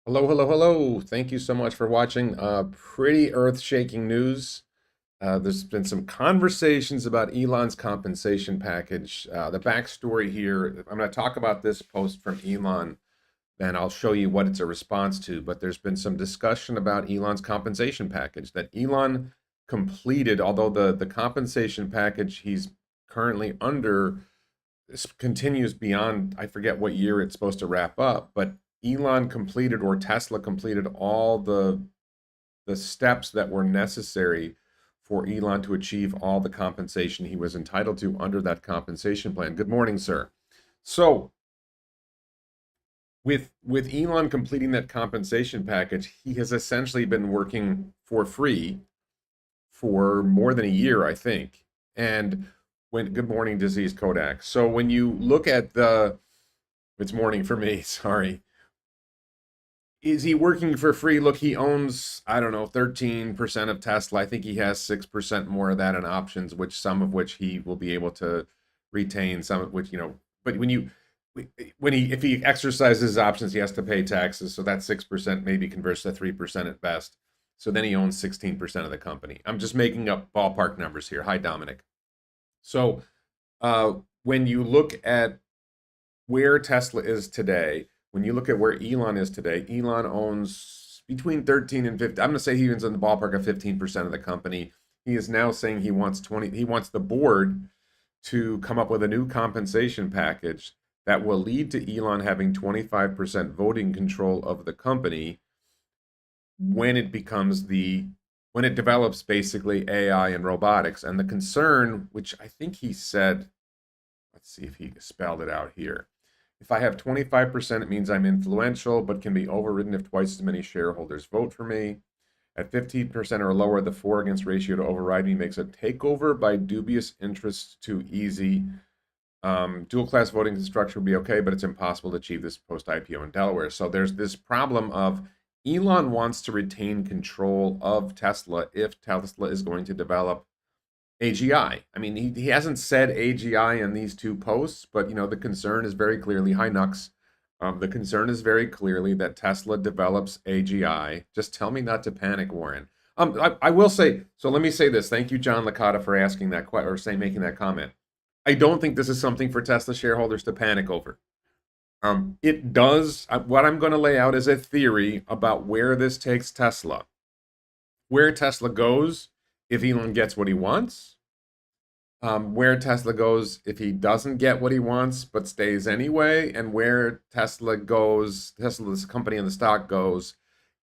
Hello, hello, hello. Thank you so much for watching. Pretty earth-shaking news. There's been some conversations about Elon's compensation package. The backstory here, I'm going to talk about this post from Elon, and I'll show you what it's a response to. But there's been some discussion about Elon's compensation package that Elon completed, although the compensation package he's currently under this continues beyond, I forget what year it's supposed to wrap up, but Elon completed or Tesla completed all the steps that were necessary for Elon to achieve all the compensation he was entitled to under that compensation plan. Good morning, sir. So, with Elon completing that compensation package, he has essentially been working for free for more than a year, I think. And when good morning, disease Kodak. So when you look at it's morning for me, sorry. Is he working for free? Look, he owns, I don't know, 13% of Tesla. I think he has 6% more of that in options, which some of which he will be able to retain, some of which, but if he exercises his options, he has to pay taxes. So that 6% maybe converts to 3% at best. So then he owns 16% of the company. I'm just making up ballpark numbers here. Hi, Dominic. So uh, when you look at where Tesla is today, when you look at where Elon is today, Elon owns between 13 and 50. I'm going to say he owns in the ballpark of 15% of the company. He is now saying he wants he wants the board to come up with a new compensation package that will lead to Elon having 25% voting control of the company when it becomes when it develops basically AI and robotics. And the concern, which I think he said, let's see if he spelled it out here. If I have 25%, it means I'm influential, but can be overridden if twice as many shareholders vote for me. At 15% or lower, the for against ratio to override me makes a takeover by dubious interests too easy. Dual class voting structure would be okay, but it's impossible to achieve this post IPO in Delaware. So there's this problem of Elon wants to retain control of Tesla if Tesla is going to develop AGI. I mean, he hasn't said AGI in these two posts, but the concern is very clearly, hi Nux. The concern is very clearly that Tesla develops AGI. Just tell me not to panic, Warren. I will say, so let me say this. Thank you, John Licata, for asking that question or making that comment. I don't think this is something for Tesla shareholders to panic over. It does. What I'm going to lay out is a theory about where this takes Tesla, where Tesla goes if Elon gets what he wants, where Tesla goes if he doesn't get what he wants but stays anyway, and where Tesla goes, Tesla's company and the stock goes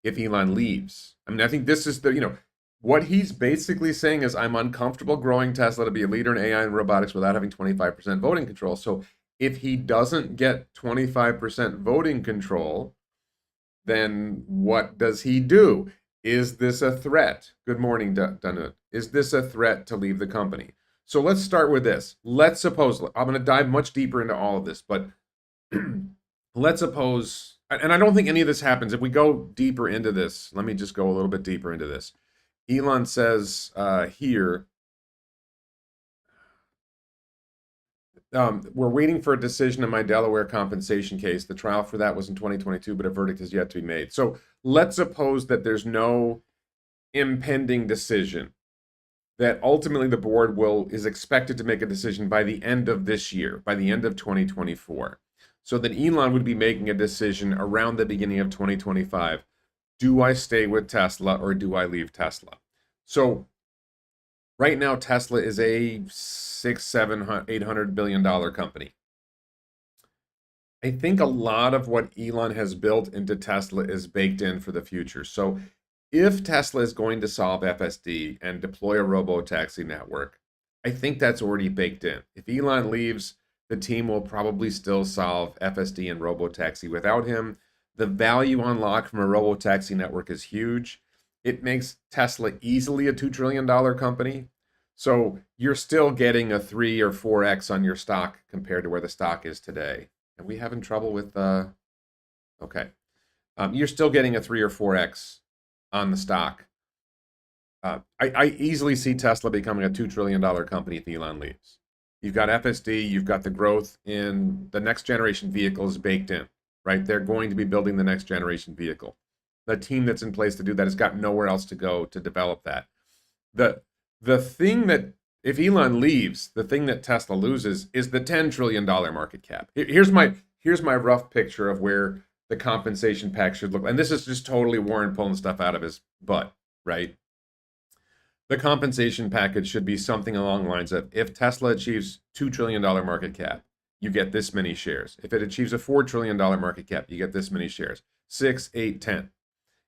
if Elon leaves. I mean, I think this is what he's basically saying is I'm uncomfortable growing Tesla to be a leader in AI and robotics without having 25% voting control. So if he doesn't get 25% voting control, then what does he do? Is this a threat? Good morning, Dunut. Is this a threat to leave the company? So let's start with this. Let's suppose, I'm going to dive much deeper into all of this, but let's suppose, and I don't think any of this happens. If we go deeper into this, let me just go a little bit deeper into this. Elon says here, we're waiting for a decision in my Delaware compensation case. The trial for that was in 2022, but a verdict has yet to be made. So let's suppose that there's no impending decision, that ultimately the board is expected to make a decision by the end of this year, by the end of 2024. So that Elon would be making a decision around the beginning of 2025. Do I stay with Tesla or do I leave Tesla? So right now, Tesla is a six, seven, $800 billion company. I think a lot of what Elon has built into Tesla is baked in for the future. So if Tesla is going to solve FSD and deploy a robotaxi network, I think that's already baked in. If Elon leaves, the team will probably still solve FSD and robotaxi without him. The value unlocked from a robotaxi network is huge. It makes Tesla easily a $2 trillion company. So you're still getting a 3 or 4x on your stock compared to where the stock is today. And we having trouble with okay. You're still getting a 3 or 4x on the stock. I easily see Tesla becoming a $2 trillion company if Elon leaves. You've got FSD, you've got the growth in the next generation vehicles baked in. right? They're going to be building the next generation vehicle. The team that's in place to do that has got nowhere else to go to develop that. The the thing that if Elon leaves, the thing that Tesla loses is the $10 trillion market cap. Here's my rough picture of where the compensation pack should look. And this is just totally Warren pulling stuff out of his butt, right? The compensation package should be something along the lines of if Tesla achieves $2 trillion market cap, you get this many shares. If it achieves a $4 trillion market cap, you get this many shares. 6, 8, 10.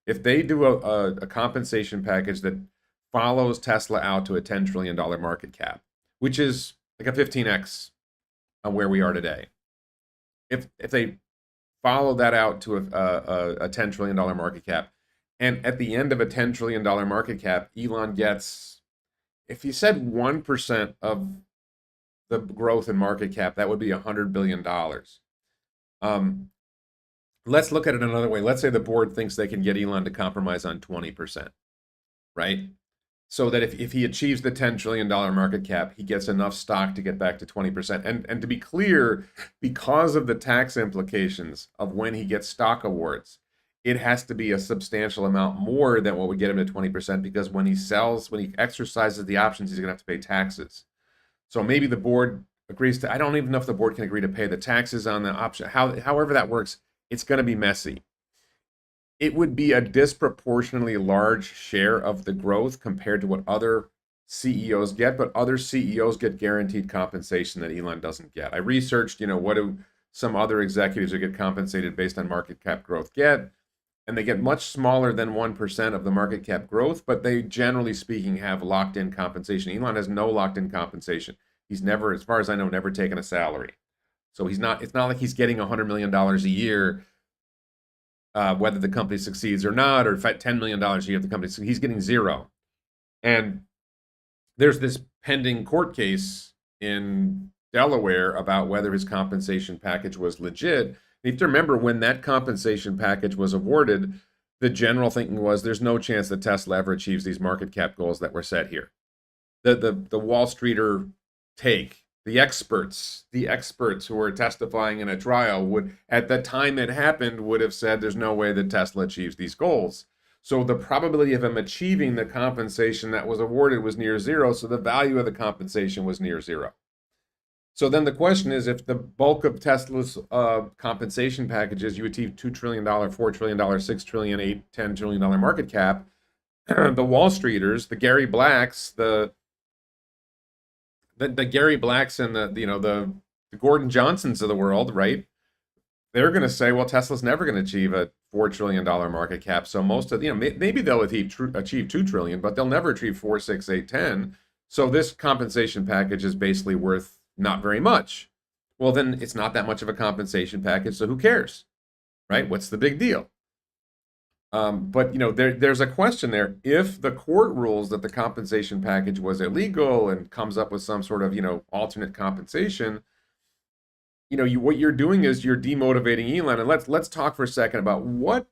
If they do a compensation package that follows Tesla out to a $10 trillion market cap, which is like a 15x on where we are today. If they follow that out to a $10 trillion market cap, and at the end of a $10 trillion market cap, Elon gets, if you said 1% of the growth in market cap, that would be $100 billion. Let's look at it another way. Let's say the board thinks they can get Elon to compromise on 20%, right? So that if he achieves the $10 trillion market cap, he gets enough stock to get back to 20%. And to be clear, because of the tax implications of when he gets stock awards, it has to be a substantial amount more than what would get him to 20%, because when he exercises the options, he's going to have to pay taxes. So maybe the board agrees to, I don't even know if the board can agree to pay the taxes on the option. However that works, it's going to be messy. It would be a disproportionately large share of the growth compared to what other CEOs get, but other CEOs get guaranteed compensation that Elon doesn't get. I researched, what do some other executives who get compensated based on market cap growth get? And they get much smaller than 1% of the market cap growth, but they, generally speaking, have locked-in compensation. Elon has no locked-in compensation. He's never, as far as I know, never taken a salary. So it's not like he's getting $100 million a year, whether the company succeeds or not, or $10 million a year if the company succeeds. He's getting zero. And there's this pending court case in Delaware about whether his compensation package was legit. You have to remember, when that compensation package was awarded, the general thinking was there's no chance that Tesla ever achieves these market cap goals that were set here. The Wall Streeter take, the experts who were testifying in a trial would, at the time it happened, would have said there's no way that Tesla achieves these goals. So the probability of him achieving the compensation that was awarded was near zero, so the value of the compensation was near zero. So then the question is, if the bulk of Tesla's compensation packages, you achieve $2 trillion, $4 trillion, $6 trillion, $10 trillion market cap, the Wall Streeters, the Gary Blacks, the Gary Blacks and the Gordon Johnsons of the world, right? They're going to say, well, Tesla's never going to achieve a $4 trillion market cap. So most of, maybe they'll achieve $2 trillion, but they'll never achieve 4, 6, 8, 10. So this compensation package is basically worth not very much. Well, then it's not that much of a compensation package, so who cares, right? What's the big deal? But there's a question there. If the court rules that the compensation package was illegal and comes up with some sort of alternate compensation, what you're doing is you're demotivating Elon. And let's talk for a second about what.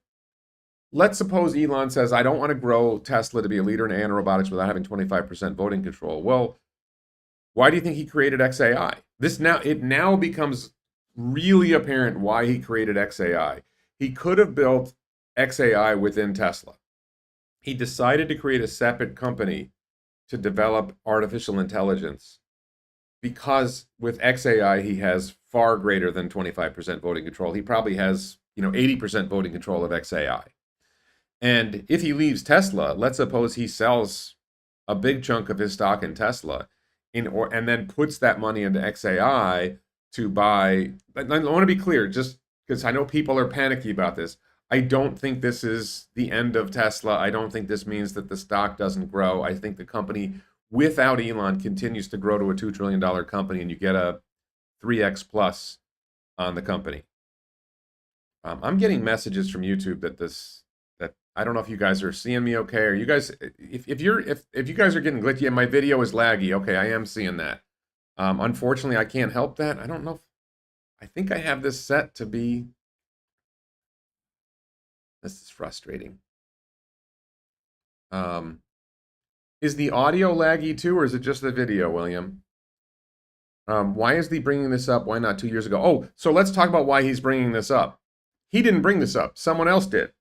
Let's suppose Elon says, I don't want to grow Tesla to be a leader in robotics without having 25% voting control. Well, why do you think he created XAI? It now becomes really apparent why he created XAI. He could have built XAI within Tesla. He decided to create a separate company to develop artificial intelligence because with XAI he has far greater than 25% voting control. He probably has 80% voting control of XAI. And if he leaves Tesla, let's suppose he sells a big chunk of his stock in Tesla and then puts that money into XAI to buy. I want to be clear, just because I know people are panicky about this. I don't think this is the end of Tesla. I don't think this means that the stock doesn't grow. I think the company, without Elon, continues to grow to a $2 trillion company, and you get a 3x plus on the company. I'm getting messages from YouTube that I don't know if you guys are seeing me okay. Or you guys, if you guys are getting glitchy and my video is laggy, okay, I am seeing that. Unfortunately, I can't help that. I don't know. I think I have this set to be. This is frustrating. Is the audio laggy too, or is it just the video, William? Why is he bringing this up? Why not 2 years ago? Oh, so let's talk about why he's bringing this up. He didn't bring this up. Someone else did.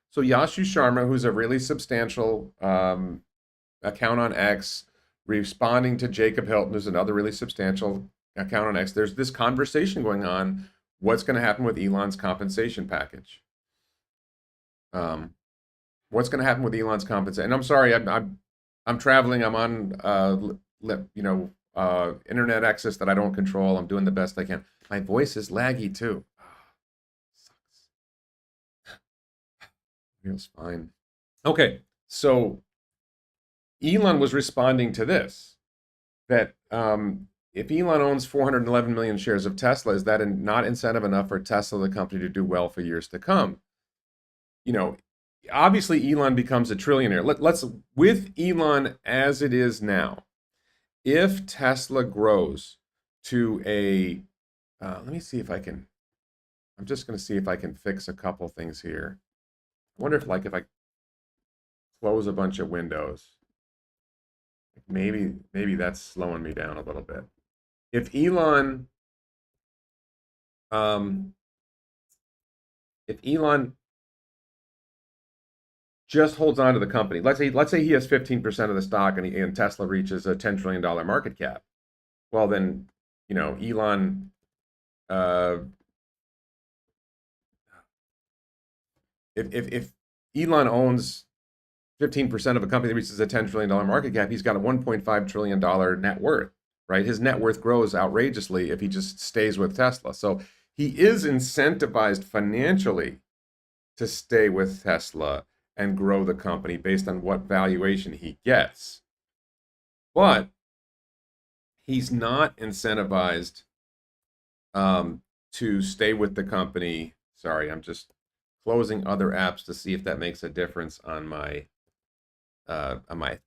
So Yashu Sharma, who's a really substantial account on X, responding to Jacob Hilton, who's another really substantial account on X. There's this conversation going on. What's going to happen with Elon's compensation package? What's going to happen with Elon's compensation? And I'm sorry, I'm traveling. I'm on internet access that I don't control. I'm doing the best I can. My voice is laggy too. Sucks. Feels fine. Okay, so Elon was responding to this, that if Elon owns 411 million shares of Tesla, is that not incentive enough for Tesla, the company, to do well for years to come? You know, obviously Elon becomes a trillionaire. Let's with Elon as it is now, if Tesla grows to a, let me see if I can. I'm just going to see if I can fix a couple things here. I wonder if if I close a bunch of windows, maybe that's slowing me down a little bit. If Elon, um, if Elon just holds on to the company, let's say he has 15% of the stock, and Tesla reaches a $10 trillion market cap. Well, then, Elon, if Elon owns 15% of a company that reaches a $10 trillion market cap, he's got a $1.5 trillion net worth, right? His net worth grows outrageously if he just stays with Tesla. So he is incentivized financially to stay with Tesla and grow the company based on what valuation he gets. But he's not incentivized to stay with the company. Sorry, I'm just closing other apps to see if that makes a difference on my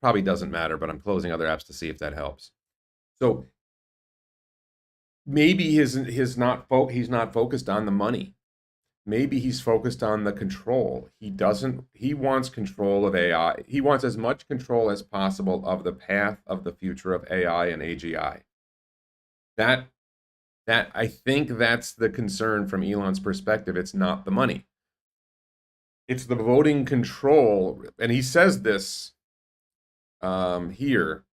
probably doesn't matter, but I'm closing other apps to see if that helps. So maybe he's not focused on the money. Maybe he's focused on the control. He wants control of AI. He wants as much control as possible of the path of the future of AI and AGI. That I think that's the concern from Elon's perspective. It's not the money. It's the voting control. And he says this here,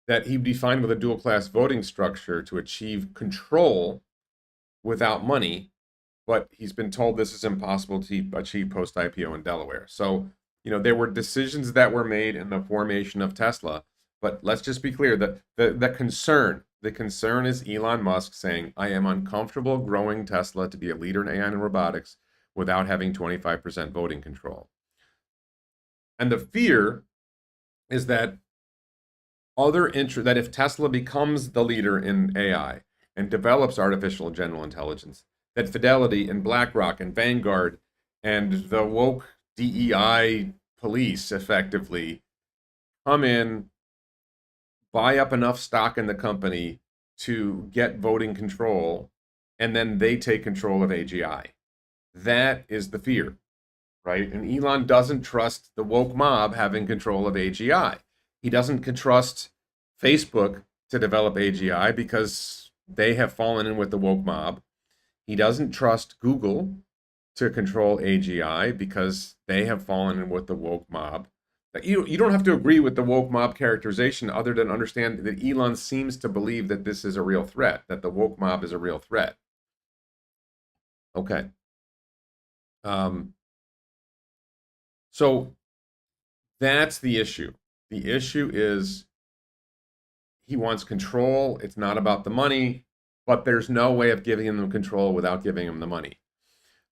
that he'd be fine with a dual class voting structure to achieve control without money, but he's been told this is impossible to achieve post IPO in Delaware. So, there were decisions that were made in the formation of Tesla, but let's just be clear that the concern is Elon Musk saying, I am uncomfortable growing Tesla to be a leader in AI and robotics without having 25% voting control. And the fear is that that if Tesla becomes the leader in AI and develops artificial general intelligence, that Fidelity and BlackRock and Vanguard and the woke DEI police effectively come in, buy up enough stock in the company to get voting control, and then they take control of AGI. That is the fear, right? And Elon doesn't trust the woke mob having control of AGI. He doesn't trust Facebook to develop AGI because they have fallen in with the woke mob. He doesn't trust Google to control AGI because they have fallen in with the woke mob. You don't have to agree with the woke mob characterization other than understand that Elon seems to believe that this is a real threat, that the woke mob is a real threat. Okay. So that's the issue. The issue is he wants control. It's not about the money, but there's no way of giving him control without giving him the money.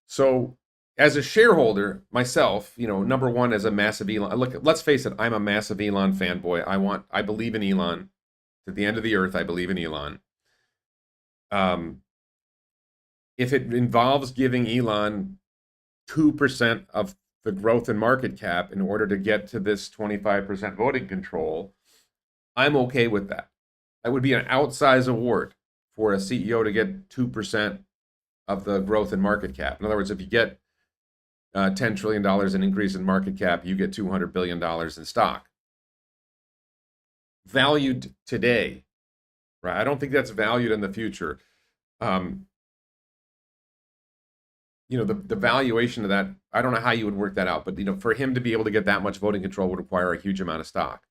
So as a shareholder myself, number one, as a massive Elon, let's face it, I'm a massive Elon fanboy. I believe in Elon. To the end of the earth, I believe in Elon. If it involves giving Elon 2% of the growth in market cap in order to get to this 25% voting control, I'm okay with that. That would be an outsized award for a CEO to get 2% of the growth in market cap. In other words, if you get $10 trillion in increase in market cap, you get $200 billion in stock. Valued today, right? I don't think that's valued in the future. the valuation of that, I don't know how you would work that out, but for him to be able to get that much voting control would require a huge amount of stock.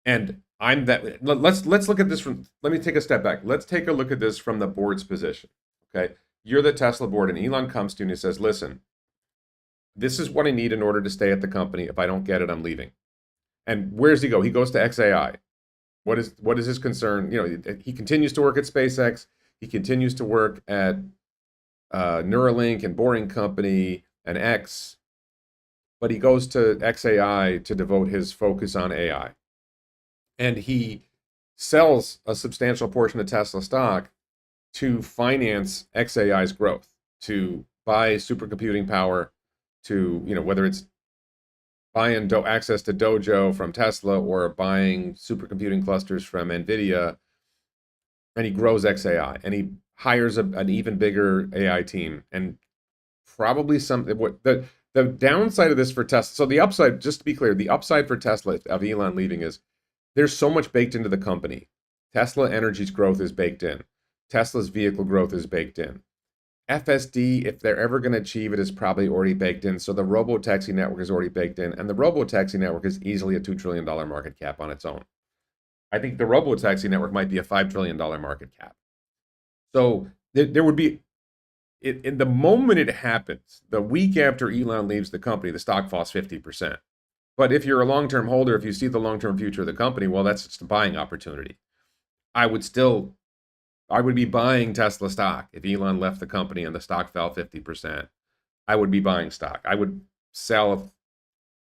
And let's look at this from, let me take a step back. Let's take a look at this from the board's position. Okay. You're the Tesla board, and Elon comes to you and he says, listen, this is what I need in order to stay at the company. If I don't get it, I'm leaving. And where does he go? He goes to XAI. What is his concern? He continues to work at SpaceX. He continues to work at Neuralink and Boring Company and X, but he goes to XAI to devote his focus on AI. And he sells a substantial portion of Tesla stock to finance XAI's growth, to buy supercomputing power, to, whether it's buying access to Dojo from Tesla or buying supercomputing clusters from NVIDIA. And he grows XAI, and he hires an even bigger AI team, and probably the downside of this for Tesla. So the upside, just to be clear, the upside for Tesla of Elon leaving is there's so much baked into the company. Tesla Energy's growth is baked in. Tesla's vehicle growth is baked in. FSD, if they're ever going to achieve it, is probably already baked in. So the robotaxi network is already baked in, and the robotaxi network is easily a $2 trillion market cap on its own. I think the robotaxi network might be a $5 trillion market cap. So there would be, in the moment it happens, the week after Elon leaves the company, the stock falls 50%. But if you're a long-term holder, if you see the long-term future of the company, well, that's just a buying opportunity. I would be buying Tesla stock if Elon left the company and the stock fell 50%. I would be buying stock. I would sell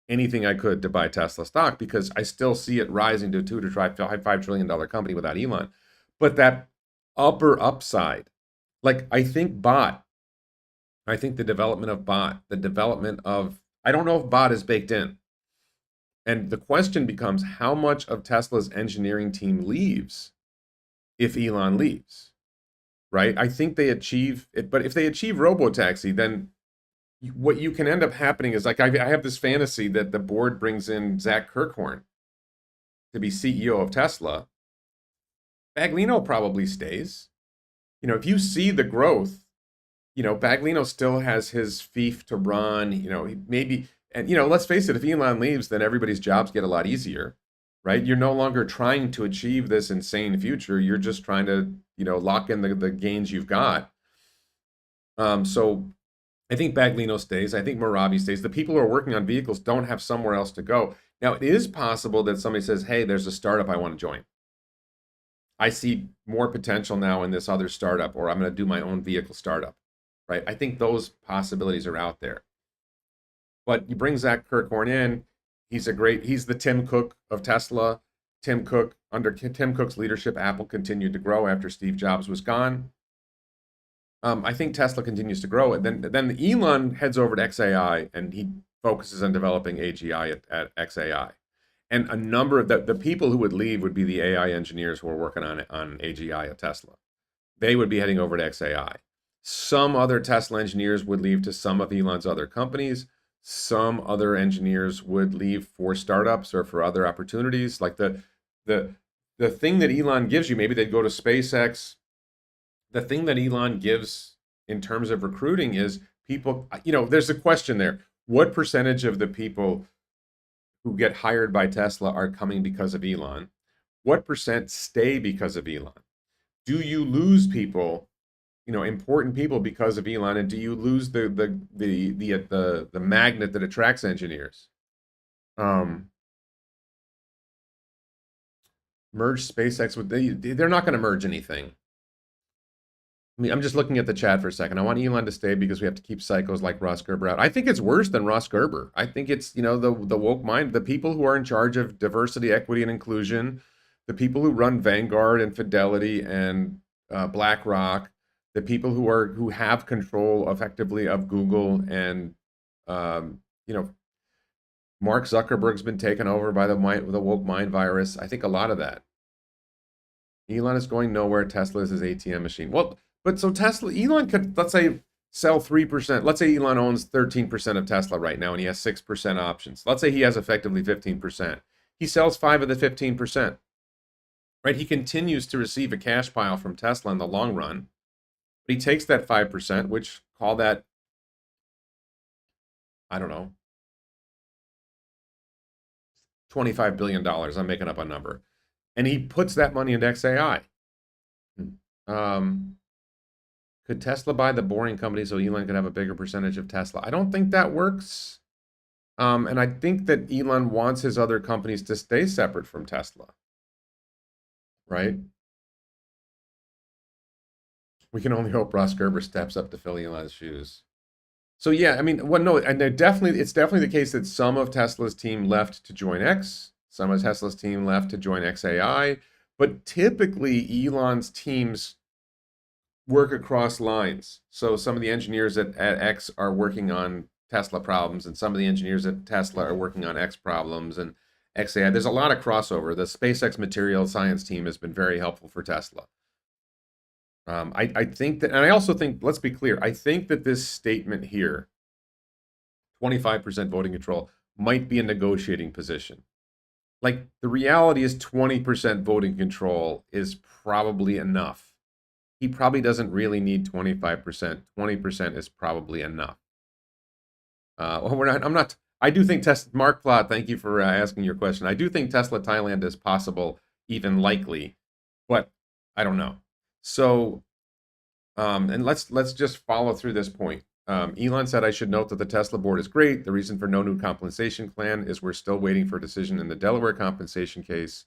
anything I could to buy Tesla stock because I still see it rising to a $2 to $5 trillion company without Elon. But that upper upside, like I think the development of I don't know if bot is baked in. And the question becomes, how much of Tesla's engineering team leaves if Elon leaves, right? I think they achieve it, but if they achieve robotaxi, then what you can end up happening is, like, I have this fantasy that the board brings in Zach Kirkhorn to be CEO of Tesla. Baglino probably stays. If you see the growth, Baglino still has his fief to run, maybe, and, let's face it, if Elon leaves, then everybody's jobs get a lot easier, right? You're no longer trying to achieve this insane future. You're just trying to, lock in the gains you've got. So I think Baglino stays. I think Moravi stays. The people who are working on vehicles don't have somewhere else to go. Now, it is possible that somebody says, hey, there's a startup I want to join. I see more potential now in this other startup, or I'm going to do my own vehicle startup, right? I think those possibilities are out there. But you bring Zach Kirkhorn in, he's the Tim Cook of Tesla. Under Tim Cook's leadership, Apple continued to grow after Steve Jobs was gone. I think Tesla continues to grow. And then Elon heads over to XAI, and he focuses on developing AGI at XAI. And a number of the people who would leave would be the AI engineers who are working on AGI at Tesla. They would be heading over to XAI. Some other Tesla engineers would leave to some of Elon's other companies. Some other engineers would leave for startups or for other opportunities. Like the thing that Elon gives you, maybe they'd go to SpaceX. The thing that Elon gives in terms of recruiting is people, there's a question there. What percentage of the people who get hired by Tesla are coming because of Elon? What percent stay because of Elon? Do you lose people, important people because of Elon, and do you lose the magnet that attracts engineers? Merge SpaceX with they're not going to merge anything. I mean, I'm just looking at the chat for a second. I want Elon to stay because we have to keep psychos like Ross Gerber out. I think it's worse than Ross Gerber. I think it's, the woke mind, the people who are in charge of diversity, equity, and inclusion, the people who run Vanguard and Fidelity and BlackRock, the people who have control effectively of Google, and Mark Zuckerberg's been taken over by the woke mind virus. I think a lot of that. Elon is going nowhere. Tesla is his ATM machine. Well, but so Elon could, let's say, sell 3%. Let's say Elon owns 13% of Tesla right now, and he has 6% options. Let's say he has effectively 15%. He sells 5 of the 15%. Right? He continues to receive a cash pile from Tesla in the long run. But he takes that 5%, which call that I don't know, $25 billion. I'm making up a number. And he puts that money into XAI. Um, could Tesla buy the boring company so Elon could have a bigger percentage of Tesla? I don't think that works. And I think that Elon wants his other companies to stay separate from Tesla, right? We can only hope Ross Gerber steps up to fill Elon's shoes. So yeah, I mean, well, no, and it's definitely the case that some of Tesla's team left to join X, some of Tesla's team left to join XAI, but typically Elon's teams work across lines. So some of the engineers at X are working on Tesla problems, and some of the engineers at Tesla are working on X problems and XAI. There's a lot of crossover. The SpaceX material science team has been very helpful for Tesla. I think that, and I also think, let's be clear, I think that this statement here, 25% voting control, might be a negotiating position. Like, the reality is 20% voting control is probably enough. He probably doesn't really need 25%. 20% is probably enough. I do think Mark Plot, thank you for asking your question. I do think Tesla Thailand is possible, even likely, but I don't know. So, and let's just follow through this point. Elon said, I should note that the Tesla board is great. The reason for no new compensation plan is we're still waiting for a decision in the Delaware compensation case.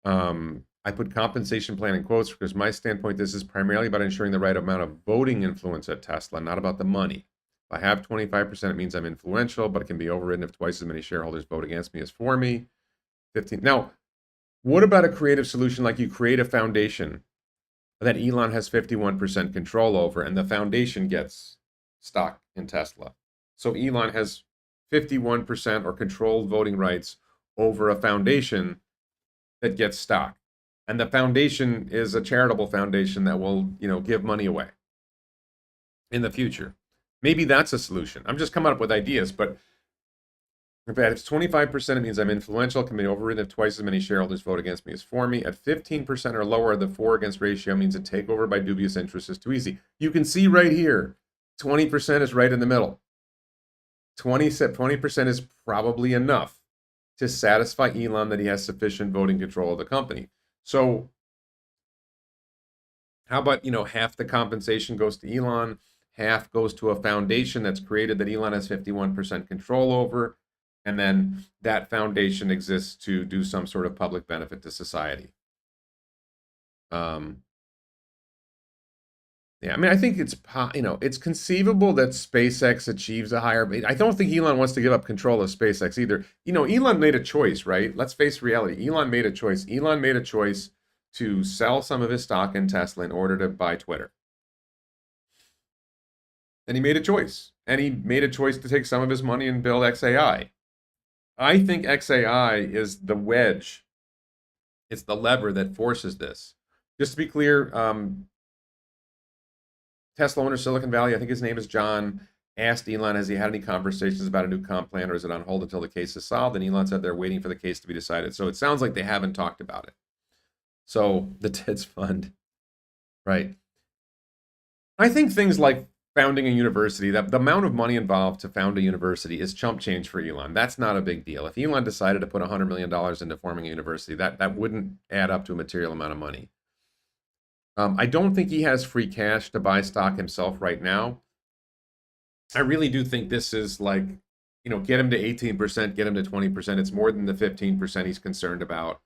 I put compensation plan in quotes because my standpoint, this is primarily about ensuring the right amount of voting influence at Tesla, not about the money. If I have 25%, it means I'm influential, but it can be overridden if twice as many shareholders vote against me as for me. 15. Now, what about a creative solution like you create a foundation that Elon has 51% control over, and the foundation gets stock in Tesla? So Elon has 51% or controlled voting rights over a foundation that gets stock. And the foundation is a charitable foundation that will, give money away in the future. Maybe that's a solution. I'm just coming up with ideas, but if it's 25%, it means I'm influential, can be overridden if twice as many shareholders vote against me as for me. At 15% or lower, the for against ratio means a takeover by dubious interests is too easy. You can see right here, 20% is right in the middle. 20% is probably enough to satisfy Elon that he has sufficient voting control of the company. So how about, half the compensation goes to Elon, half goes to a foundation that's created that Elon has 51% control over, and then that foundation exists to do some sort of public benefit to society. Yeah, I mean, I think it's conceivable that SpaceX achieves a higher. I don't think Elon wants to give up control of SpaceX either. Elon made a choice, right? Let's face reality. Elon made a choice. Elon made a choice to sell some of his stock in Tesla in order to buy Twitter. And he made a choice. And he made a choice to take some of his money and build XAI. I think XAI is the wedge. It's the lever that forces this. Just to be clear, Tesla owner Silicon Valley, I think his name is John, asked Elon, has he had any conversations about a new comp plan, or is it on hold until the case is solved? And Elon said they're waiting for the case to be decided. So it sounds like they haven't talked about it. So the TIDS fund, right? I think things like founding a university, that the amount of money involved to found a university is chump change for Elon. That's not a big deal. If Elon decided to put $100 million into forming a university, that wouldn't add up to a material amount of money. I don't think he has free cash to buy stock himself right now. I really do think this is like, get him to 18%, get him to 20%. It's more than the 15% he's concerned about.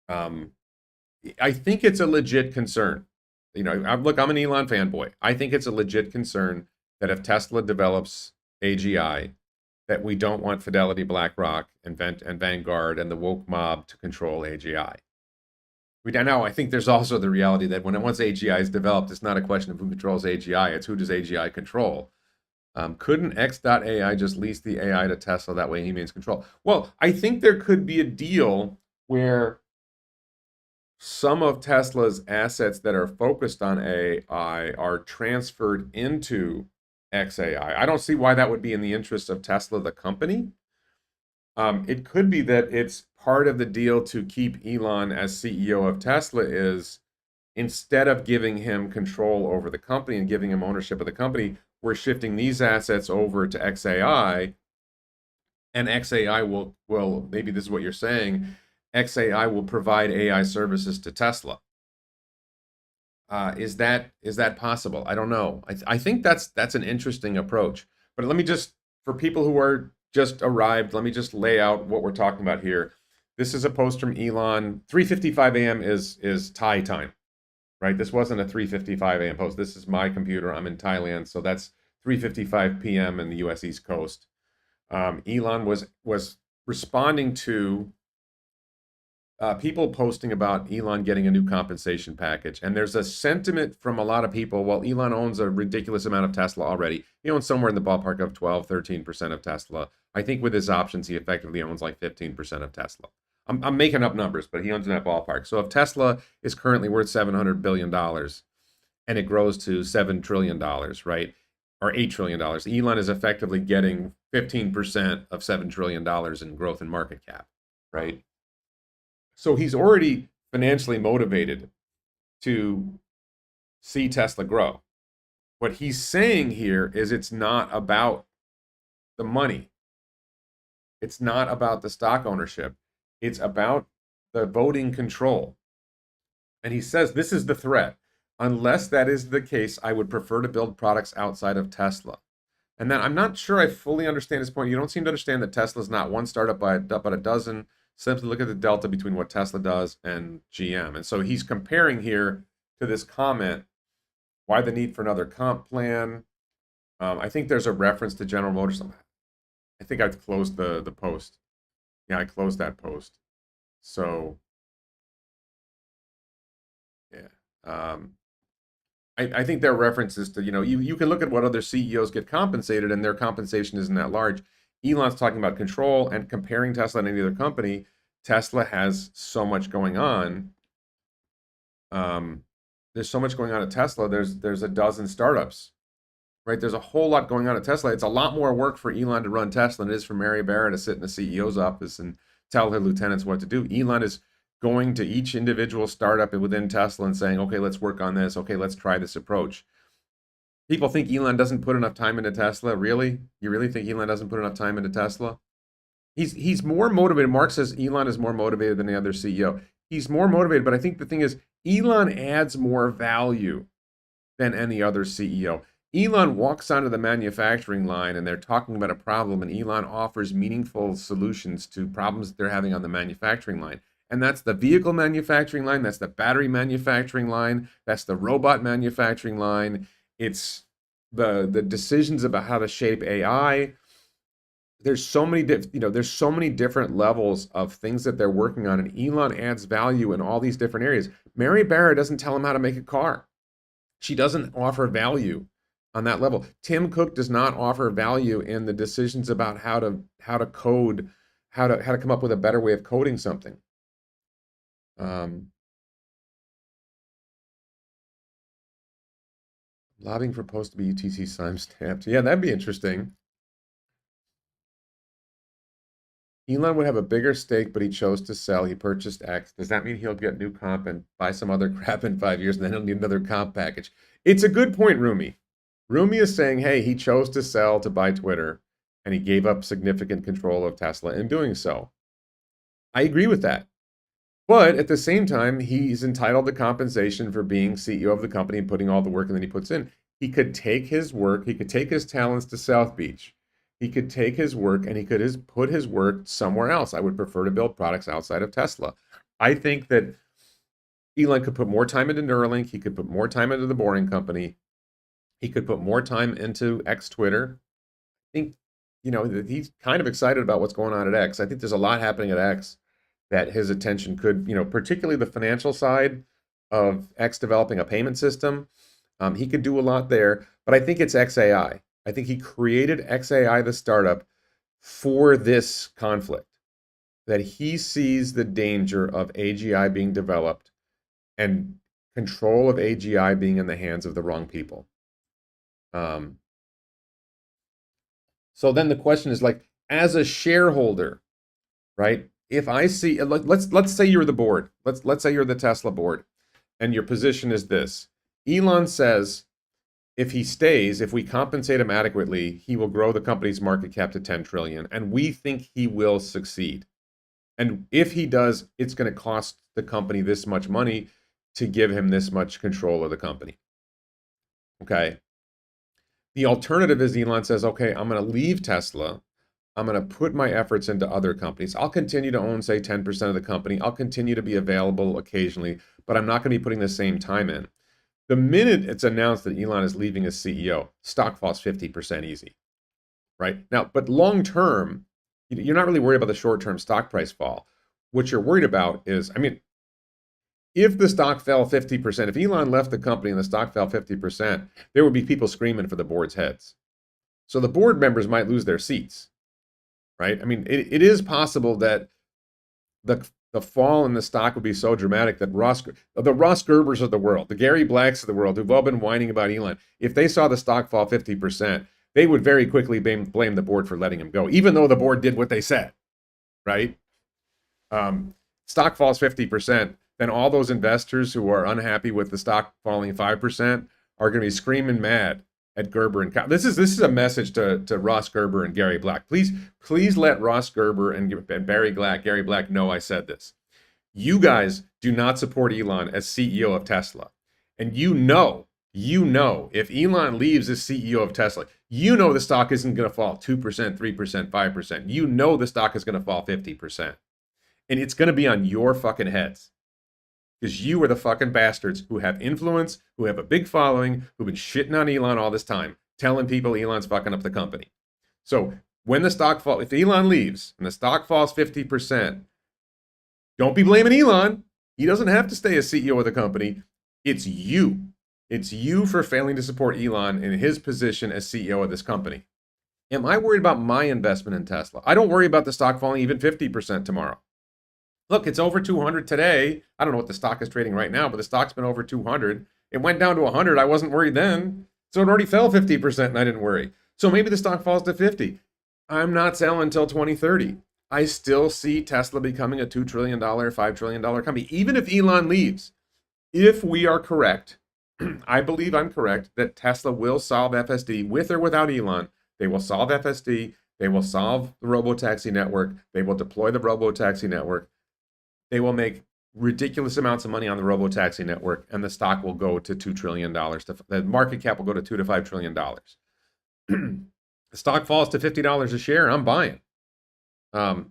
I think it's a legit concern. Look, I'm an Elon fanboy. I think it's a legit concern that if Tesla develops AGI, that we don't want Fidelity, BlackRock, and Vanguard and the woke mob to control AGI. I think there's also the reality that once AGI is developed, it's not a question of who controls AGI, it's who does AGI control. Couldn't X.AI just lease the AI to Tesla? That way he maintains control. Well, I think there could be a deal where some of Tesla's assets that are focused on AI are transferred into XAI. I don't see why that would be in the interest of Tesla, the company. It could be that it's part of the deal to keep Elon as CEO of Tesla is, instead of giving him control over the company and giving him ownership of the company, we're shifting these assets over to XAI, and XAI will maybe this is what you're saying, XAI will provide AI services to Tesla. Is that possible? I don't know. I think that's an interesting approach. But let me just, for people who are just arrived, let me just lay out what we're talking about here. This is a post from Elon. 3:55 a.m. is Thai time, right? This wasn't a 3:55 a.m. post. This is my computer. I'm in Thailand, so that's 3:55 p.m. in the U.S. East Coast. Elon was responding to people posting about Elon getting a new compensation package. And there's a sentiment from a lot of people, well, Elon owns a ridiculous amount of Tesla already. He owns somewhere in the ballpark of 12, 13% of Tesla. I think with his options, he effectively owns like 15% of Tesla. I'm making up numbers, but he owns in that ballpark. So if Tesla is currently worth $700 billion and it grows to $7 trillion, right? Or $8 trillion, Elon is effectively getting 15% of $7 trillion in growth in market cap, right? So he's already financially motivated to see Tesla grow. What he's saying here is it's not about the money. It's not about the stock ownership. It's about the voting control. And he says this is the threat. Unless that is the case, I would prefer to build products outside of Tesla. And then I'm not sure I fully understand his point. You don't seem to understand that Tesla's not one startup but a dozen. Simply look at the delta between what Tesla does and GM. And so he's comparing here to this comment, why the need for another comp plan? I think there's a reference to General Motors. I think I've closed the post. Yeah, I closed that post. So, yeah. I think there are references to, you can look at what other CEOs get compensated and their compensation isn't that large. Elon's talking about control and comparing Tesla to any other company. Tesla has so much going on. There's so much going on at Tesla. There's a dozen startups, right? There's a whole lot going on at Tesla. It's a lot more work for Elon to run Tesla than it is for Mary Barra to sit in the CEO's office and tell her lieutenants what to do. Elon is going to each individual startup within Tesla and saying, okay, let's work on this. Okay, let's try this approach. People think Elon doesn't put enough time into Tesla. Really? You really think Elon doesn't put enough time into Tesla? He's more motivated. Mark says Elon is more motivated than the other CEO. He's more motivated, but I think the thing is Elon adds more value than any other CEO. Elon walks onto the manufacturing line and they're talking about a problem, and Elon offers meaningful solutions to problems that they're having on the manufacturing line. And that's the vehicle manufacturing line, that's the battery manufacturing line, that's the robot manufacturing line. It's the decisions about how to shape AI. There's so many different levels of things that they're working on, and Elon adds value in all these different areas. Mary Barra doesn't tell him how to make a car. She doesn't offer value on that level. Tim Cook does not offer value in the decisions about how to code, how to come up with a better way of coding something. Lobbying for post to be UTC sign stamped. Yeah, that'd be interesting. Elon would have a bigger stake, but he chose to sell. He purchased X. Does that mean he'll get new comp and buy some other crap in 5 years and then he'll need another comp package? It's a good point, Rumi. Rumi is saying, hey, he chose to sell to buy Twitter and he gave up significant control of Tesla in doing so. I agree with that. But at the same time, he's entitled to compensation for being CEO of the company and putting all the work and then he puts in. He could take his work, he could take his talents to South Beach. He could take his work and he could put his work somewhere else. I would prefer to build products outside of Tesla. I think that Elon could put more time into Neuralink. He could put more time into the Boring Company. He could put more time into X Twitter. I think, he's kind of excited about what's going on at X. I think there's a lot happening at X that his attention could, particularly the financial side of X developing a payment system. He could do a lot there, but I think it's XAI. I think he created XAI, the startup, for this conflict, that he sees the danger of AGI being developed and control of AGI being in the hands of the wrong people. So then the question is, like, as a shareholder, right? If I see, let's say you're the board, let's say you're the Tesla board, and your position is this: Elon says, if he stays, if we compensate him adequately, he will grow the company's market cap to 10 trillion, and we think he will succeed. And if he does, it's going to cost the company this much money to give him this much control of the company. Okay. The alternative is Elon says, okay, I'm going to leave Tesla. I'm going to put my efforts into other companies. I'll continue to own, say, 10% of the company. I'll continue to be available occasionally, but I'm not going to be putting the same time in. The minute it's announced that Elon is leaving as CEO, stock falls 50% easy, right? Now, but long term, you're not really worried about the short term stock price fall. What you're worried about is, I mean, if the stock fell 50%, if Elon left the company and the stock fell 50%, there would be people screaming for the board's heads. So the board members might lose their seats, right? I mean, it is possible that the fall in the stock would be so dramatic that the Ross Gerbers of the world, the Gary Blacks of the world, who've all been whining about Elon, if they saw the stock fall 50%, they would very quickly blame the board for letting him go, even though the board did what they said, right? Stock falls 50%, then all those investors who are unhappy with the stock falling 5% are going to be screaming mad at Gerber and This is a message to Ross Gerber and Gary Black. Please let Ross Gerber and Gary Black know I said this. You guys do not support Elon as CEO of Tesla. And you know, if Elon leaves as CEO of Tesla, you know the stock isn't going to fall 2%, 3%, 5%. You know the stock is going to fall 50%. And it's going to be on your fucking heads. Because you are the fucking bastards who have influence, who have a big following, who've been shitting on Elon all this time, telling people Elon's fucking up the company. So when the stock falls, if Elon leaves and the stock falls 50%, don't be blaming Elon. He doesn't have to stay as CEO of the company. It's you. It's you for failing to support Elon in his position as CEO of this company. Am I worried about my investment in Tesla? I don't worry about the stock falling even 50% tomorrow. Look, it's over 200 today. I don't know what the stock is trading right now, but the stock's been over 200. It went down to 100. I wasn't worried then. So it already fell 50% and I didn't worry. So maybe the stock falls to 50. I'm not selling until 2030. I still see Tesla becoming a $2 trillion, $5 trillion company. Even if Elon leaves, if we are correct, I believe I'm correct, that Tesla will solve FSD with or without Elon. They will solve FSD. They will solve the robotaxi network. They will deploy the robotaxi network. They will make ridiculous amounts of money on the robotaxi network, and the stock will go to $2 trillion. The market cap will go to $2 to $5 trillion. The stock falls to $50 a share, I'm buying. But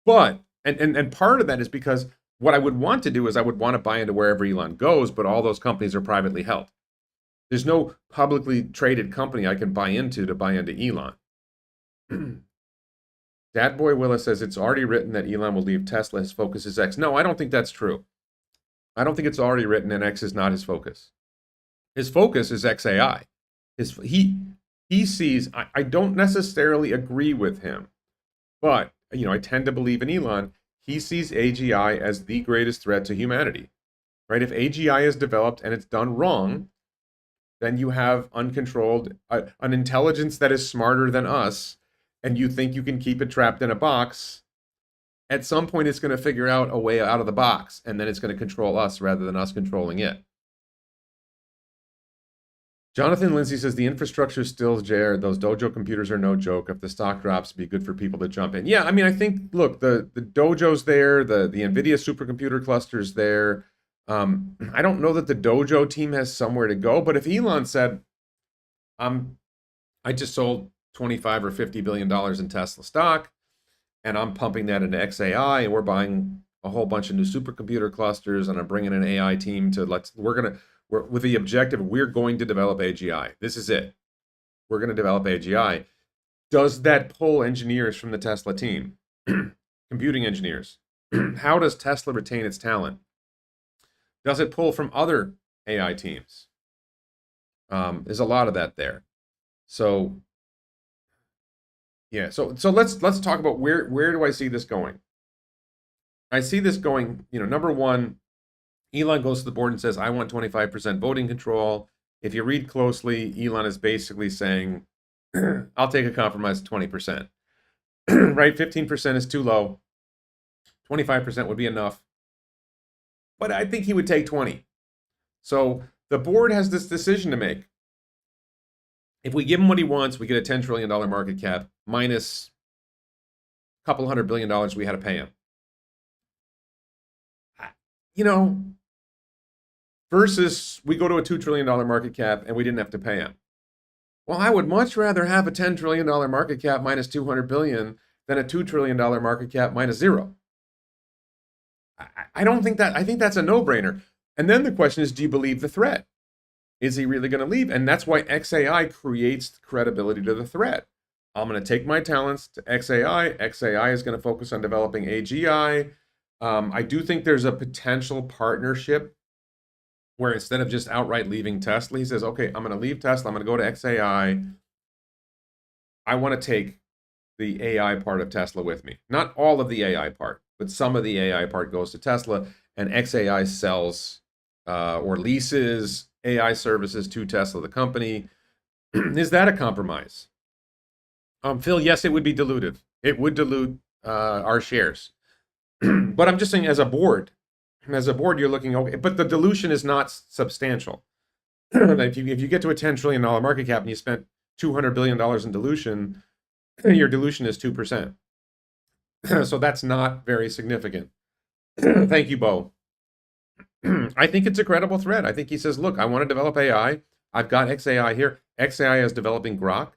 part of that is because what I would want to do is I would want to buy into wherever Elon goes, but all those companies are privately held. There's no publicly traded company I can buy into Elon. Dad Boy Willis says it's already written that Elon will leave Tesla. His focus is X. No, I don't think that's true. I don't think it's already written and X is not his focus. His focus is XAI. He sees, I don't necessarily agree with him, but I tend to believe in Elon. He sees AGI as the greatest threat to humanity, right? If AGI is developed and it's done wrong, then you have uncontrolled, an intelligence that is smarter than us, and you think you can keep it trapped in a box. At some point, it's going to figure out a way out of the box, and then it's going to control us rather than us controlling it. Jonathan Lindsay says the infrastructure is still there. Those Dojo computers are no joke. If the stock drops, it'd be good for people to jump in. Yeah, I mean, I think, look, the Dojo's there, the NVIDIA supercomputer cluster's there. I don't know that the Dojo team has somewhere to go, but if Elon said, I just sold 25 or $50 billion in Tesla stock, and I'm pumping that into XAI, and we're buying a whole bunch of new supercomputer clusters, and I'm bringing an AI team to we're with the objective, we're going to develop AGI. This is it. We're going to develop AGI. Does that pull engineers from the Tesla team? Computing engineers. How does Tesla retain its talent? Does it pull from other AI teams? There's a lot of that there. So yeah, so let's talk about where do I see this going? I see this going, number one, Elon goes to the board and says, I want 25% voting control. If you read closely, Elon is basically saying, I'll take a compromise of 20%. Right? 15% is too low. 25% would be enough. But I think he would take 20. So the board has this decision to make. If we give him what he wants, we get a $10 trillion market cap minus a couple $100 billion we had to pay him. You know, versus we go to a $2 trillion market cap and we didn't have to pay him. Well, I would much rather have a $10 trillion market cap minus 200 billion than a $2 trillion market cap minus zero. I don't think that, I think that's a no brainer. And then the question is, do you believe the threat? Is he really going to leave? And that's why XAI creates credibility to the threat. I'm going to take my talents to XAI. XAI is going to focus on developing AGI. I do think there's a potential partnership where instead of just outright leaving Tesla, he says, okay, I'm going to leave Tesla. I'm going to go to XAI. I want to take the AI part of Tesla with me. Not all of the AI part, but some of the AI part goes to Tesla, and XAI sells or leases AI services to Tesla, the company. Is that a compromise? Phil, yes, it would be dilutive. It would dilute our shares. But I'm just saying, as a board, you're looking okay. But the dilution is not substantial. if you get to a $10 trillion market cap and you spent $200 billion in dilution, your dilution is 2%. So that's not very significant. Thank you, Bo. I think it's a credible threat. I think he says, look, I want to develop AI. I've got XAI here. XAI is developing Grok.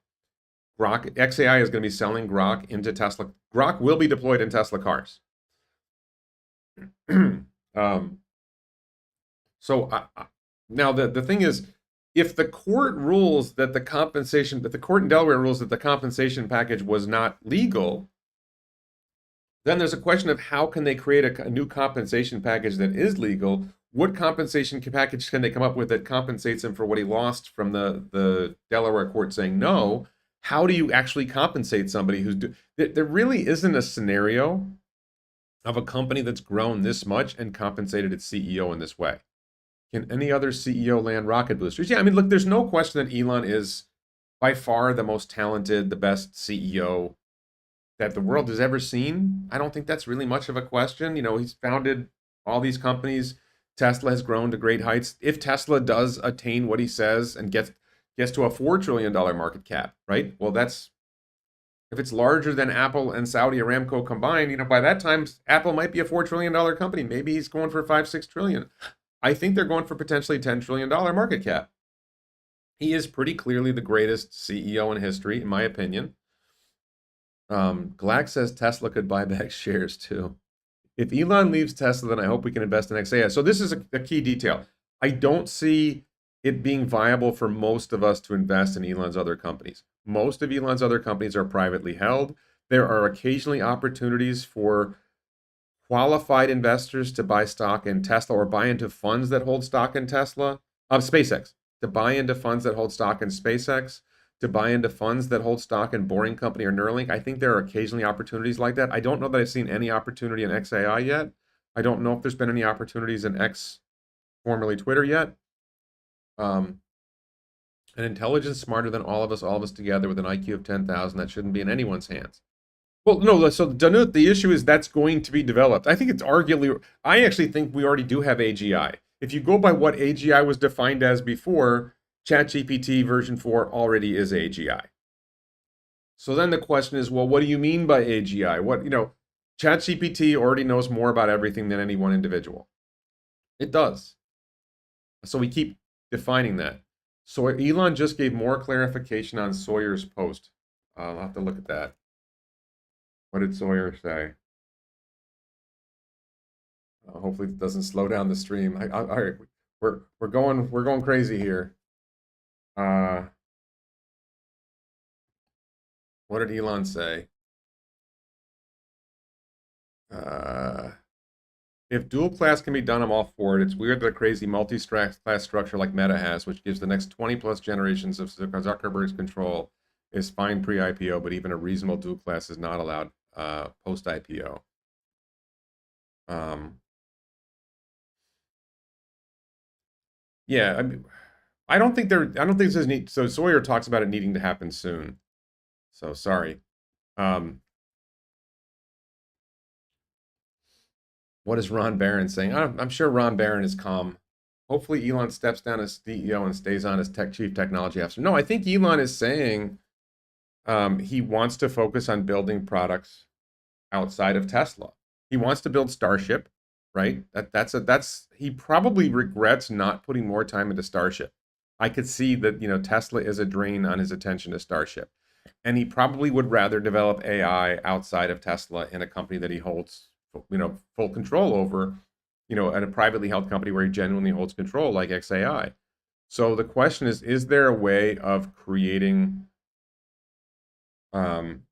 XAI is going to be selling Grok into Tesla. Grok will be deployed in Tesla cars. Now the thing is, if the court rules that the compensation, that the court in Delaware rules that the compensation package was not legal, then there's a question of how can they create a new compensation package that is legal? What compensation package can they come up with that compensates him for what he lost from the Delaware court saying no? How do you actually compensate somebody who's there really isn't a scenario of a company that's grown this much and compensated its CEO in this way. Can any other CEO land rocket boosters? Yeah, I mean, look, there's no question that Elon is by far the most talented, the best CEO that the world has ever seen. I don't think that's really much of a question. You know, he's founded all these companies. Tesla has grown to great heights. If Tesla does attain what he says and gets to a $4 trillion market cap, right? Well, that's, if it's larger than Apple and Saudi Aramco combined, you know, by that time, Apple might be a $4 trillion company. Maybe he's going for 5-6 trillion. I think they're going for potentially $10 trillion market cap. He is pretty clearly the greatest CEO in history, in my opinion. Glack says Tesla could buy back shares too. If Elon leaves Tesla, then I hope we can invest in XAI. So this is a key detail. I don't see it being viable for most of us to invest in Elon's other companies. Most of Elon's other companies are privately held. There are occasionally opportunities for qualified investors to buy stock in Tesla or buy into funds that hold stock in Tesla, SpaceX, to buy into funds that hold stock in SpaceX, to buy into funds that hold stock in Boring Company or Neuralink. I think there are occasionally opportunities like that. I don't know that I've seen any opportunity in XAI yet. I don't know if there's been any opportunities in X, formerly Twitter, yet. An intelligence smarter than all of us together with an IQ of 10,000, that shouldn't be in anyone's hands. Well, no, so Danut, the issue is that's going to be developed. I think it's arguably, I actually think we already do have AGI. If you go by what AGI was defined as before, ChatGPT version 4 already is AGI. So then the question is, well, what do you mean by AGI? What, you know, ChatGPT already knows more about everything than any one individual. It does. So we keep defining that. So Elon just gave more clarification on Sawyer's post. I'll have to look at that. What did Sawyer say? Hopefully it doesn't slow down the stream. All right, we're going crazy here. What did Elon say? If dual class can be done, I'm all for it. It's weird that a crazy multi-class structure like Meta has, which gives the next 20 plus generations of Zuckerberg's control, is fine pre-IPO, but even a reasonable dual class is not allowed post-IPO. Yeah, I don't think this is neat. So Sawyer talks about it needing to happen soon. So sorry. What is Ron Barron saying? I'm sure Ron Barron is calm. Hopefully Elon steps down as CEO and stays on as chief technology officer. No, I think Elon is saying he wants to focus on building products outside of Tesla. He wants to build Starship, right? That's he probably regrets not putting more time into Starship. I could see that, Tesla is a drain on his attention to Starship. And he probably would rather develop AI outside of Tesla in a company that he holds, full control over, at a privately held company where he genuinely holds control, like XAI. So the question is there a way of creating, um,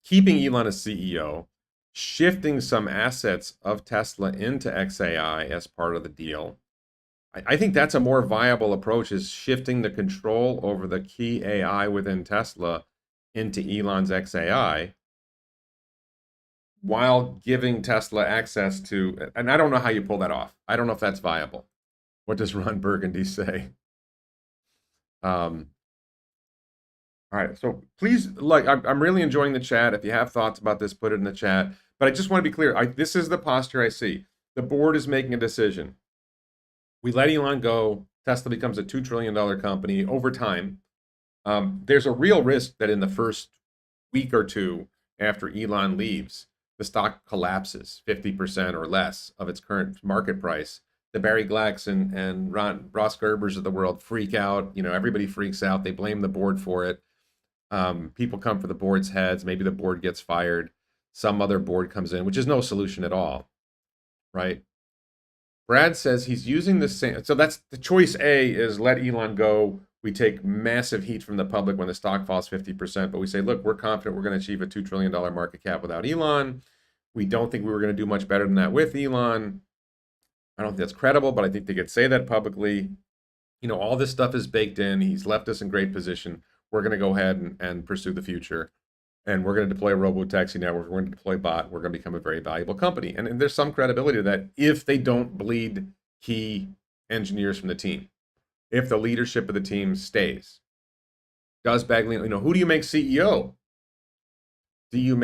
keeping Elon as CEO, shifting some assets of Tesla into XAI as part of the deal? I think that's a more viable approach, is shifting the control over the key AI within Tesla into Elon's XAI while giving Tesla access to, and I don't know how you pull that off. I don't know if that's viable. What does Ron Burgundy say? Um, all right, so please, like, I'm really enjoying the chat. If you have thoughts about this, put it in the chat. But I just want to be clear. This is the posture I see. The board is making a decision. We let Elon go. Tesla becomes a $2 trillion company over time. There's a real risk that in the first week or two after Elon leaves, the stock collapses 50% or less of its current market price. The Barry Glacks and Ross Gerbers of the world freak out. Everybody freaks out. They blame the board for it. People come for the board's heads. Maybe the board gets fired. Some other board comes in, which is no solution at all, right? Brad says he's using the same. So that's the choice A, is let Elon go. We take massive heat from the public when the stock falls 50%, but we say, look, we're confident we're going to achieve a $2 trillion market cap without Elon. We don't think we were going to do much better than that with Elon. I don't think that's credible, but I think they could say that publicly. All this stuff is baked in. He's left us in great position. We're going to go ahead and pursue the future. And we're going to deploy a robo-taxi network. We're going to deploy bot. We're going to become a very valuable company. And there's some credibility to that if they don't bleed key engineers from the team. If the leadership of the team stays. Does Baglino, who do you make CEO? Do you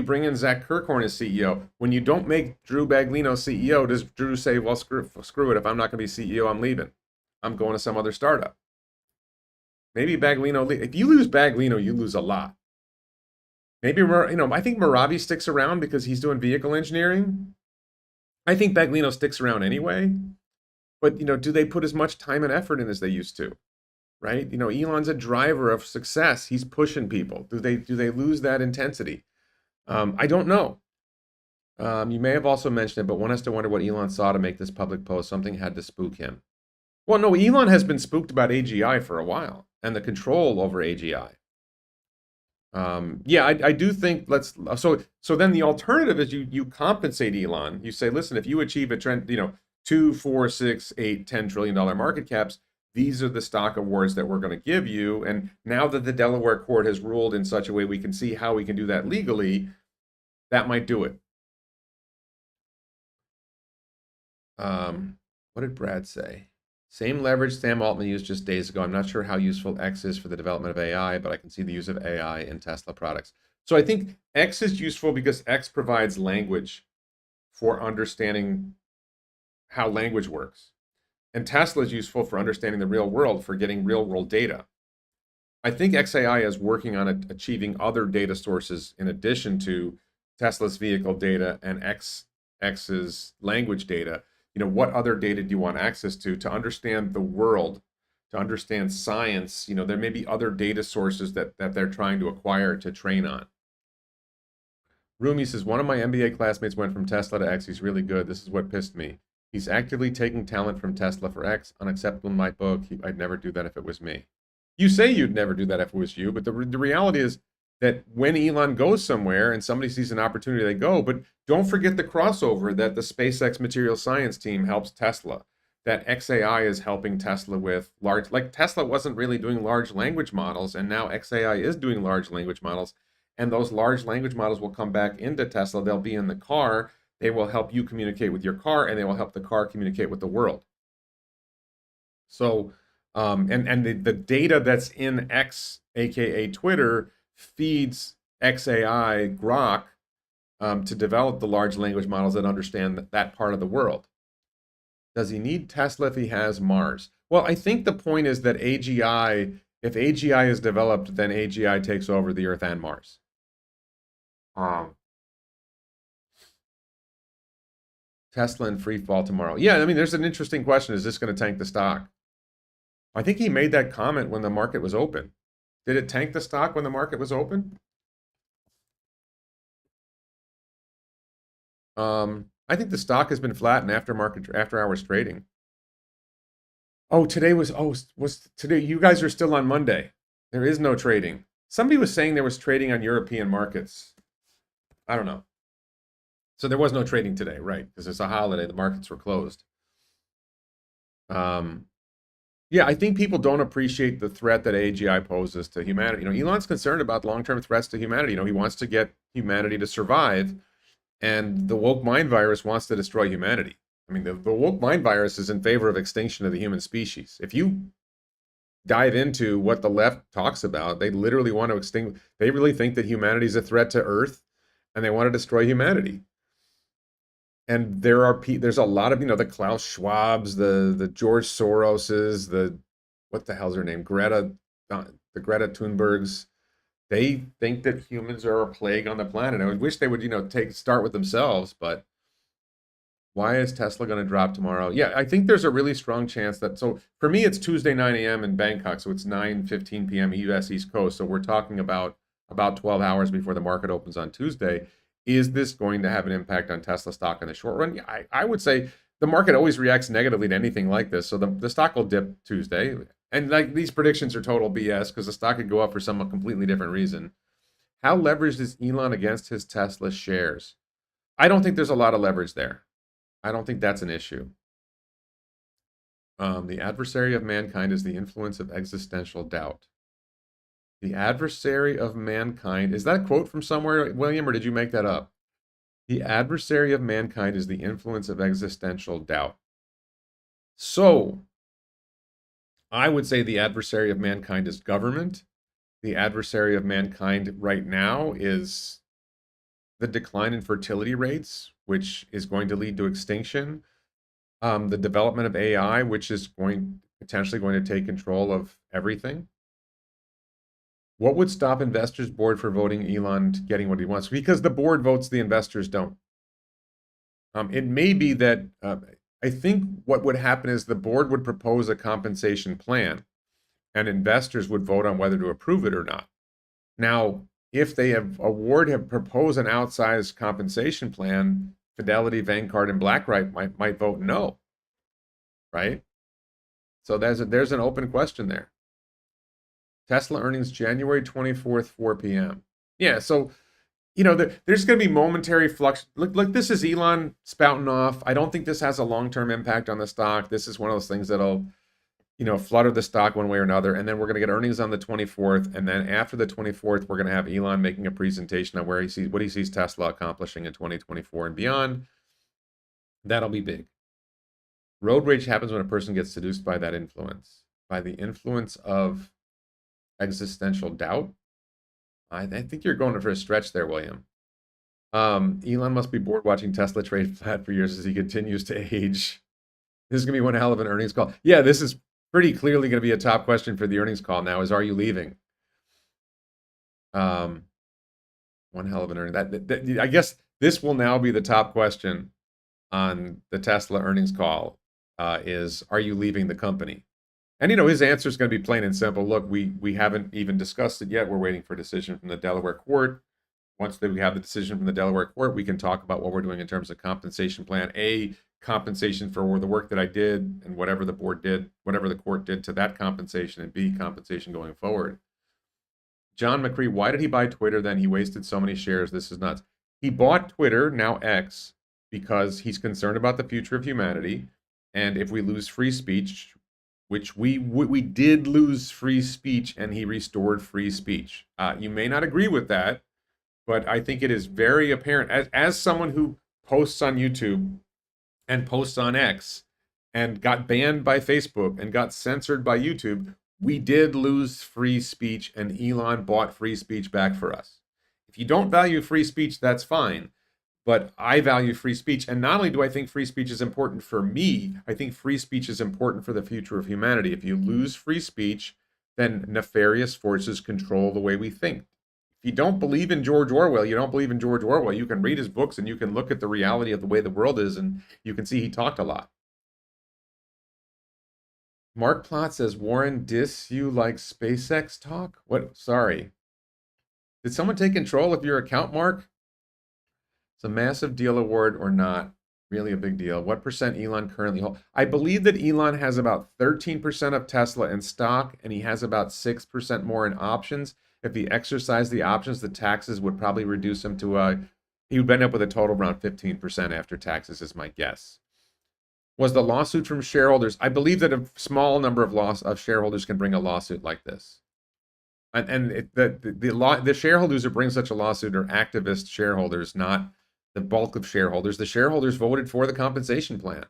bring in Zach Kirkhorn as CEO? When you don't make Drew Baglino CEO, does Drew say, well, screw it. If I'm not going to be CEO, I'm leaving. I'm going to some other startup. Maybe Baglino, if you lose Baglino, you lose a lot. Maybe, I think Meravi sticks around because he's doing vehicle engineering. I think Baglino sticks around anyway. But, do they put as much time and effort in as they used to? Right? Elon's a driver of success. He's pushing people. Do they lose that intensity? I don't know. You may have also mentioned it, but one has to wonder what Elon saw to make this public post. Something had to spook him. Well, no, Elon has been spooked about AGI for a while and the control over AGI. Yeah, I do think so then the alternative is you compensate Elon. You say, listen, if you achieve a trend, 2, 4, 6, 8, $10 trillion market caps, these are the stock awards that we're going to give you. And now that the Delaware court has ruled in such a way we can see how we can do that legally, that might do it. What did Brad say? Same leverage Sam Altman used just days ago. I'm not sure how useful X is for the development of AI, but I can see the use of AI in Tesla products. So I think X is useful because X provides language for understanding how language works. And Tesla is useful for understanding the real world, for getting real world data. I think XAI is working on achieving other data sources in addition to Tesla's vehicle data and X's language data. What other data do you want access to understand the world, to understand science? There may be other data sources that they're trying to acquire to train on. Rumi says, one of my MBA classmates went from Tesla to X. He's really good. This is what pissed me. He's actively taking talent from Tesla for X. Unacceptable in my book. I'd never do that if it was me. You say you'd never do that if it was you, but the reality is that when Elon goes somewhere and somebody sees an opportunity, they go. But don't forget the crossover that the SpaceX material science team helps Tesla, that XAI is helping Tesla with like Tesla wasn't really doing large language models, and now XAI is doing large language models. And those large language models will come back into Tesla. They'll be in the car. They will help you communicate with your car, and they will help the car communicate with the world. So, and the data that's in X, aka Twitter, feeds XAI Grok to develop the large language models that understand that part of the world. Does he need Tesla if he has Mars? Well, I think the point is that AGI, if AGI is developed, then AGI takes over the Earth and Mars. Um, Tesla in free fall tomorrow. Yeah, I mean, there's an interesting question. Is this going to tank the stock? I think he made that comment when the market was open. Did it tank the stock when the market was open? I think the stock has been flat in after hours trading. Oh, today was today. You guys are still on Monday. There is no trading. Somebody was saying there was trading on European markets. I don't know. So there was no trading today, right? Because it's a holiday. The markets were closed. Um, yeah, I think people don't appreciate the threat that AGI poses to humanity. Elon's concerned about long-term threats to humanity. He wants to get humanity to survive, and the woke mind virus wants to destroy humanity. I mean, the woke mind virus is in favor of extinction of the human species. If you dive into what the left talks about, they literally want to extinguish. They really think that humanity is a threat to Earth, and they want to destroy humanity. And there's a lot of the Klaus Schwabs, the George Soroses, the what the hell's her name, the Greta Thunbergs. They think that humans are a plague on the planet. I wish they would start with themselves, but why is Tesla going to drop tomorrow? Yeah, I think there's a really strong chance that. So for me, it's Tuesday 9 a.m. in Bangkok, so it's 9:15 p.m. U.S. East Coast. So we're talking about 12 hours before the market opens on Tuesday. Is this going to have an impact on Tesla stock in the short run? Yeah, I would say the market always reacts negatively to anything like this. So the stock will dip Tuesday. And like these predictions are total BS because the stock could go up for some completely different reason. How leveraged is Elon against his Tesla shares? I don't think there's a lot of leverage there. I don't think that's an issue. The adversary of mankind is the influence of existential doubt. The adversary of mankind. Is that a quote from somewhere, William, or did you make that up? The adversary of mankind is the influence of existential doubt. So, I would say the adversary of mankind is government. The adversary of mankind right now is the decline in fertility rates, which is going to lead to extinction. The development of AI, which is potentially going to take control of everything. What would stop investors' board for voting Elon getting what he wants? Because the board votes, the investors don't. It may be that I think what would happen is the board would propose a compensation plan, and investors would vote on whether to approve it or not. Now, if they have proposed an outsized compensation plan, Fidelity, Vanguard, and BlackRock might vote no, right? So there's an open question there. Tesla earnings January 24th, 4 p.m. Yeah, so there's going to be momentary flux. Look, this is Elon spouting off. I don't think this has a long-term impact on the stock. This is one of those things that'll flutter the stock one way or another. And then we're going to get earnings on the 24th. And then after the 24th, we're going to have Elon making a presentation on what he sees Tesla accomplishing in 2024 and beyond. That'll be big. Road rage happens when a person gets seduced by that influence, by the influence of existential doubt. I think you're going for a stretch there, William. Elon must be bored watching Tesla trade flat for years as he continues to age. This is going to be one hell of an earnings call. Yeah, this is pretty clearly going to be a top question for the earnings call now is, are you leaving? One hell of an earning. I guess this will now be the top question on the Tesla earnings call is, are you leaving the company? And his answer is going to be plain and simple. Look, we haven't even discussed it yet. We're waiting for a decision from the Delaware court. Once we have the decision from the Delaware court, we can talk about what we're doing in terms of compensation plan. A, compensation for the work that I did and whatever the board did, whatever the court did to that compensation, and B, compensation going forward. John McCree, why did he buy Twitter then? He wasted so many shares. This is nuts. He bought Twitter, now X, because he's concerned about the future of humanity. And if we lose free speech, which we did lose free speech, and he restored free speech. You may not agree with that, but I think it is very apparent as someone who posts on YouTube and posts on X and got banned by Facebook and got censored by YouTube, we did lose free speech, and Elon bought free speech back for us. If you don't value free speech, that's fine. But I value free speech. And not only do I think free speech is important for me, I think free speech is important for the future of humanity. If you lose free speech, then nefarious forces control the way we think. If you don't believe in George Orwell, you don't believe in George Orwell. You can read his books and you can look at the reality of the way the world is, and you can see he talked a lot. Mark Plot says, Warren, diss you like SpaceX talk? What? Sorry. Did someone take control of your account, Mark? It's a massive deal award or not? Really a big deal. What percent Elon currently hold? I believe that Elon has about 13% of Tesla in stock, and he has about 6% more in options. If he exercised the options, the taxes would probably reduce him to he would end up with a total around 15% after taxes, is my guess. Was the lawsuit from shareholders? I believe that a small number of shareholders can bring a lawsuit like this. And the shareholders who bring such a lawsuit are activist shareholders, not the bulk of shareholders. The shareholders voted for the compensation plan.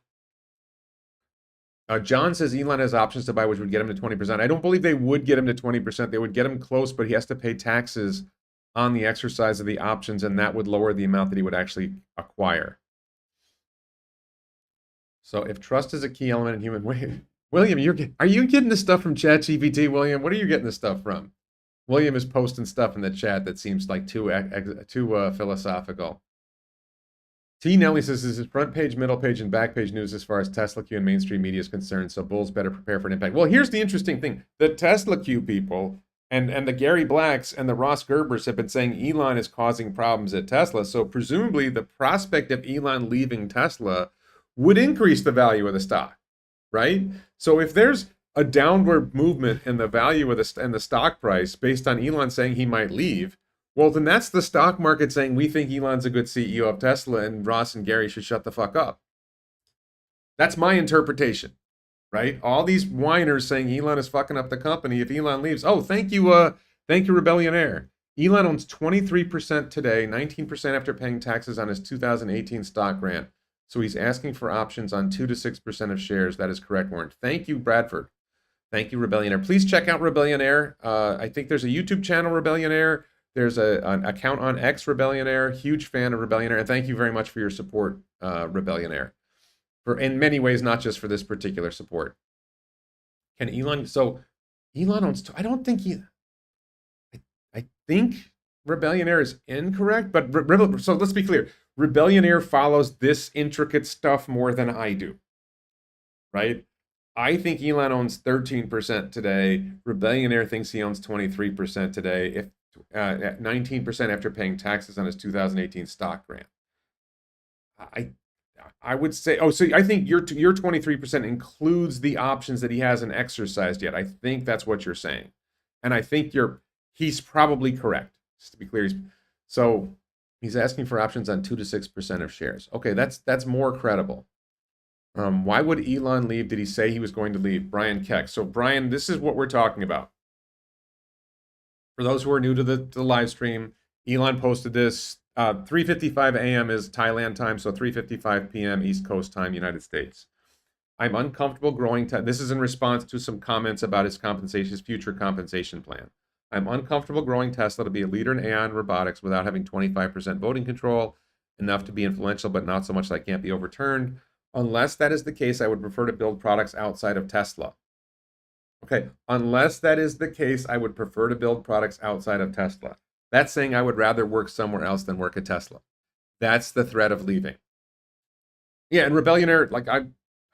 John says Elon has options to buy, which would get him to 20%. I don't believe they would get him to 20%. They would get him close, but he has to pay taxes on the exercise of the options, and that would lower the amount that he would actually acquire. So if trust is a key element in human way, William, are you getting this stuff from ChatGPT, William? What are you getting this stuff from? William is posting stuff in the chat that seems like too philosophical. T. Nelly says this is front page, middle page, and back page news as far as Tesla Q and mainstream media is concerned, so bulls better prepare for an impact. Well, here's the interesting thing. The Tesla Q people and the Gary Blacks and the Ross Gerbers have been saying Elon is causing problems at Tesla, so presumably the prospect of Elon leaving Tesla would increase the value of the stock, right? So if there's a downward movement in the value of the stock price based on Elon saying he might leave, well, then that's the stock market saying we think Elon's a good CEO of Tesla and Ross and Gary should shut the fuck up. That's my interpretation, right? All these whiners saying Elon is fucking up the company if Elon leaves. Oh, thank you, Rebellionaire. Elon owns 23% today, 19% after paying taxes on his 2018 stock grant. So he's asking for options on 2 to 6% of shares. That is correct, Warren. Thank you, Bradford. Thank you, Rebellionaire. Please check out Rebellionaire. I think there's a YouTube channel, Rebellionaire. There's an account on X, Rebellionaire. Huge fan of Rebellionaire. And thank you very much for your support, Rebellionaire. For in many ways, not just for this particular support. Can Elon? So Elon owns. I don't think he. I think Rebellionaire is incorrect, but so let's be clear. Rebellionaire follows this intricate stuff more than I do, right? I think Elon owns 13% today. Rebellionaire thinks he owns 23% today, if 19% after paying taxes on his 2018 stock grant. I would say, so I think your 23% includes the options that he hasn't exercised yet. I think that's what you're saying, and I think he's probably correct. Just to be clear, so he's asking for options on 2 to 6% of shares. Okay, that's more credible. Why would Elon leave? Did he say he was going to leave? Brian Keck. So Brian, this is what we're talking about. For those who are new to the live stream, Elon posted this. 3:55 a.m. is Thailand time, so 3:55 p.m. East Coast time, United States. I'm uncomfortable growing. This is in response to some comments about his future compensation plan. I'm uncomfortable growing Tesla to be a leader in AI and robotics without having 25% voting control, enough to be influential, but not so much that I can't be overturned. Unless that is the case, I would prefer to build products outside of Tesla. Okay, unless that is the case, I would prefer to build products outside of Tesla. That's saying I would rather work somewhere else than work at Tesla. That's the threat of leaving. Yeah, and Rebellionaire, like I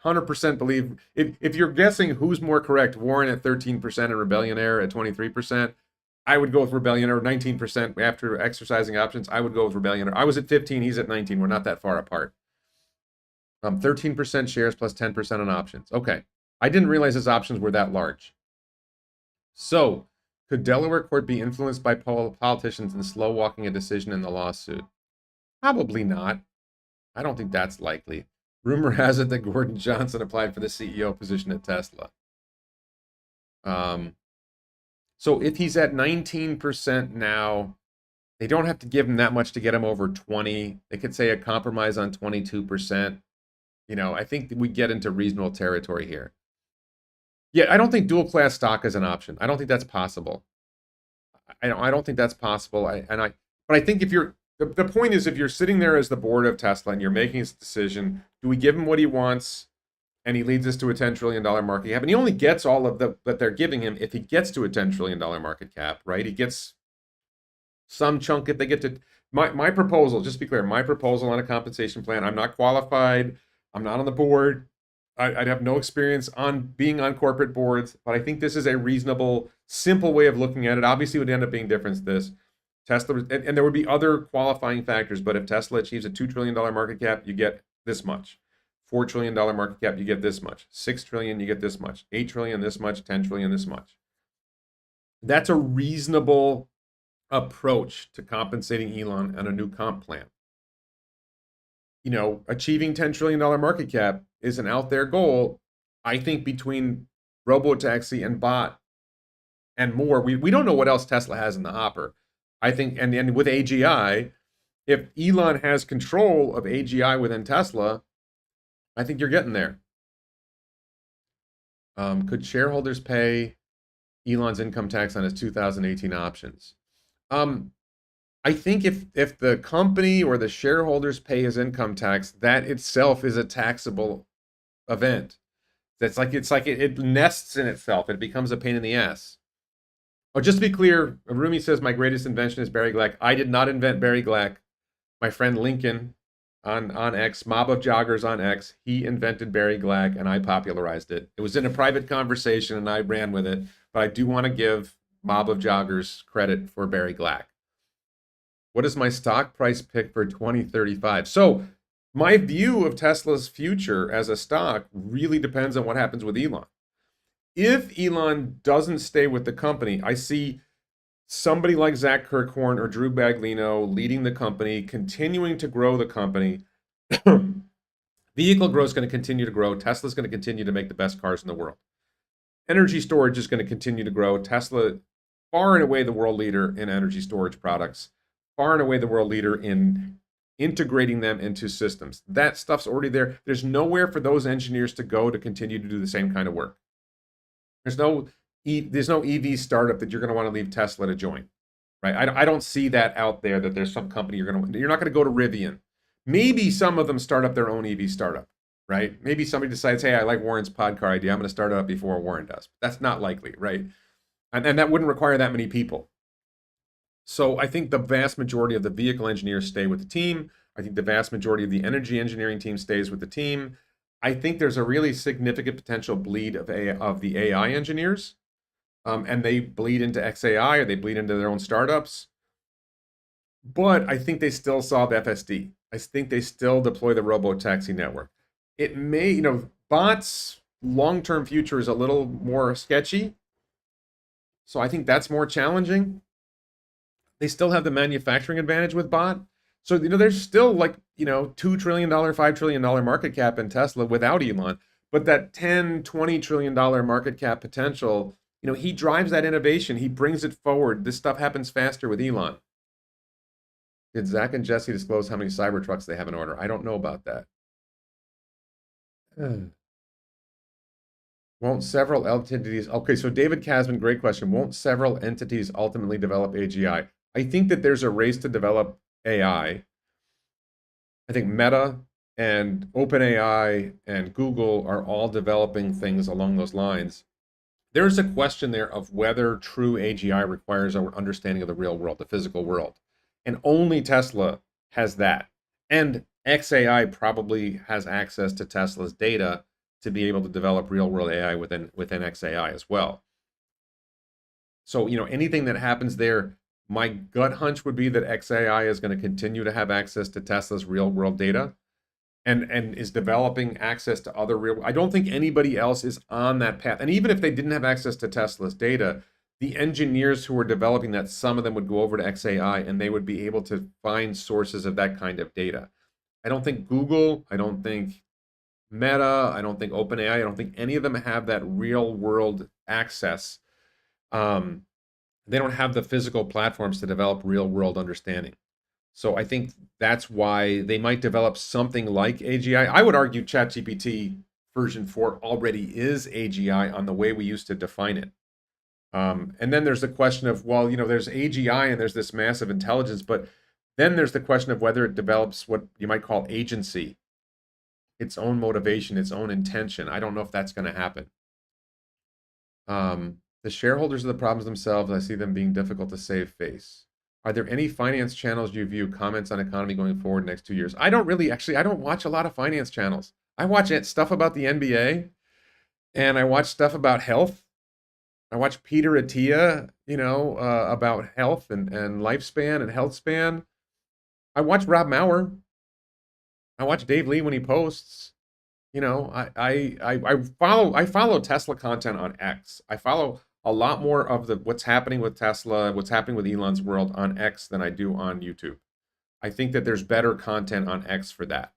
100% believe, if you're guessing who's more correct, Warren at 13% and Rebellionaire at 23%, I would go with Rebellionaire. 19% after exercising options, I would go with Rebellionaire. I was at 15, he's at 19. We're not that far apart. 13% shares plus 10% on options. Okay. I didn't realize his options were that large. So, could Delaware court be influenced by politicians in slow walking a decision in the lawsuit? Probably not. I don't think that's likely. Rumor has it that Gordon Johnson applied for the CEO position at Tesla. So if he's at 19% now, they don't have to give him that much to get him over 20. They could say a compromise on 22%. I think we get into reasonable territory here. Yeah, I don't think dual class stock is an option. I don't think that's possible. I don't think that's possible. But I think if you're the point is, if you're sitting there as the board of Tesla and you're making this decision, do we give him what he wants and he leads us to a $10 trillion market cap? And he only gets all of the that they're giving him if he gets to a $10 trillion market cap, right? He gets some chunk if they get to my proposal, just to be clear, my proposal on a compensation plan. I'm not qualified. I'm not on the board. I'd have no experience on being on corporate boards, but I think this is a reasonable, simple way of looking at it. Obviously, it would end up being different than this. Tesla, and there would be other qualifying factors, but if Tesla achieves a $2 trillion market cap, you get this much. $4 trillion market cap, you get this much. 6 trillion, you get this much. 8 trillion, this much. 10 trillion, this much. That's a reasonable approach to compensating Elon on a new comp plan. Achieving $10 trillion market cap is an out there goal. I think between robotaxi and bot and more, we don't know what else Tesla has in the hopper. I think, and with AGI, if Elon has control of AGI within Tesla, I think you're getting there. Could shareholders pay Elon's income tax on his 2018 options? I think if the company or the shareholders pay his income tax, that itself is a taxable event. It's like it nests in itself. It becomes a pain in the ass. Oh, just to be clear, Rumi says my greatest invention is Barry Glack. I did not invent Barry Glack. My friend Lincoln on X, Mob of Joggers on X, he invented Barry Glack and I popularized it. It was in a private conversation and I ran with it, but I do want to give Mob of Joggers credit for Barry Glack. What is my stock price pick for 2035? So my view of Tesla's future as a stock really depends on what happens with Elon. If Elon doesn't stay with the company, I see somebody like Zach Kirkhorn or Drew Baglino leading the company, continuing to grow the company. Vehicle growth is going to continue to grow. Tesla's going to continue to make the best cars in the world. Energy storage is going to continue to grow. Tesla, far and away the world leader in energy storage products, far and away the world leader in integrating them into systems. That stuff's already there. There's nowhere for those engineers to go to continue to do the same kind of work. There's no EV startup that you're going to want to leave Tesla to join, right? I don't see that out there, that there's some company you're not going to go to Rivian. Maybe some of them start up their own EV startup, right? Maybe somebody decides, hey, I like Warren's pod car idea. I'm going to start it up before Warren does. That's not likely, right? And that wouldn't require that many people. So I think the vast majority of the vehicle engineers stay with the team. I think the vast majority of the energy engineering team stays with the team. I think there's a really significant potential bleed of the AI engineers, and they bleed into XAI or they bleed into their own startups. But I think they still solve FSD. I think they still deploy the robotaxi network. It may, bots' long-term future is a little more sketchy. So I think that's more challenging. They still have the manufacturing advantage with bot. So, there's still $2 trillion, $5 trillion market cap in Tesla without Elon. But that $10, $20 trillion market cap potential, he drives that innovation. He brings it forward. This stuff happens faster with Elon. Did Zach and Jesse disclose how many Cybertrucks they have in order? I don't know about that. Won't several entities... Okay, so David Kasman, great question. Won't several entities ultimately develop AGI? I think that there's a race to develop AI. I think Meta and OpenAI and Google are all developing things along those lines. There's a question there of whether true AGI requires our understanding of the real world, the physical world. And only Tesla has that. And XAI probably has access to Tesla's data to be able to develop real world AI within XAI as well. So, anything that happens there, my gut hunch would be that XAI is going to continue to have access to Tesla's real world data and is developing access to other real. I don't think anybody else is on that path. And even if they didn't have access to Tesla's data, the engineers who were developing that, some of them would go over to XAI and they would be able to find sources of that kind of data. I don't think Google, I don't think Meta, I don't think OpenAI, I don't think any of them have that real world access. They don't have the physical platforms to develop real world understanding. So I think that's why they might develop something like AGI. I would argue ChatGPT version 4 already is AGI on the way we used to define it. And then there's the question of, well, there's AGI and there's this massive intelligence, but Then there's the question of whether it develops what you might call agency, its own motivation, its own intention. I don't know if that's going to happen. The shareholders are the problems themselves. I see them being difficult to save face. Are there any finance channels you view comments on economy going forward next 2 years? I don't really, actually, I don't watch a lot of finance channels. I watch stuff about the NBA and I watch stuff about health. I watch Peter Attia, about health and lifespan and health span. I watch Rob Maurer. I watch Dave Lee when he posts. I follow Tesla content on X. I follow a lot more of the what's happening with Tesla, what's happening with Elon's world on X than I do on YouTube. I think that there's better content on X for that.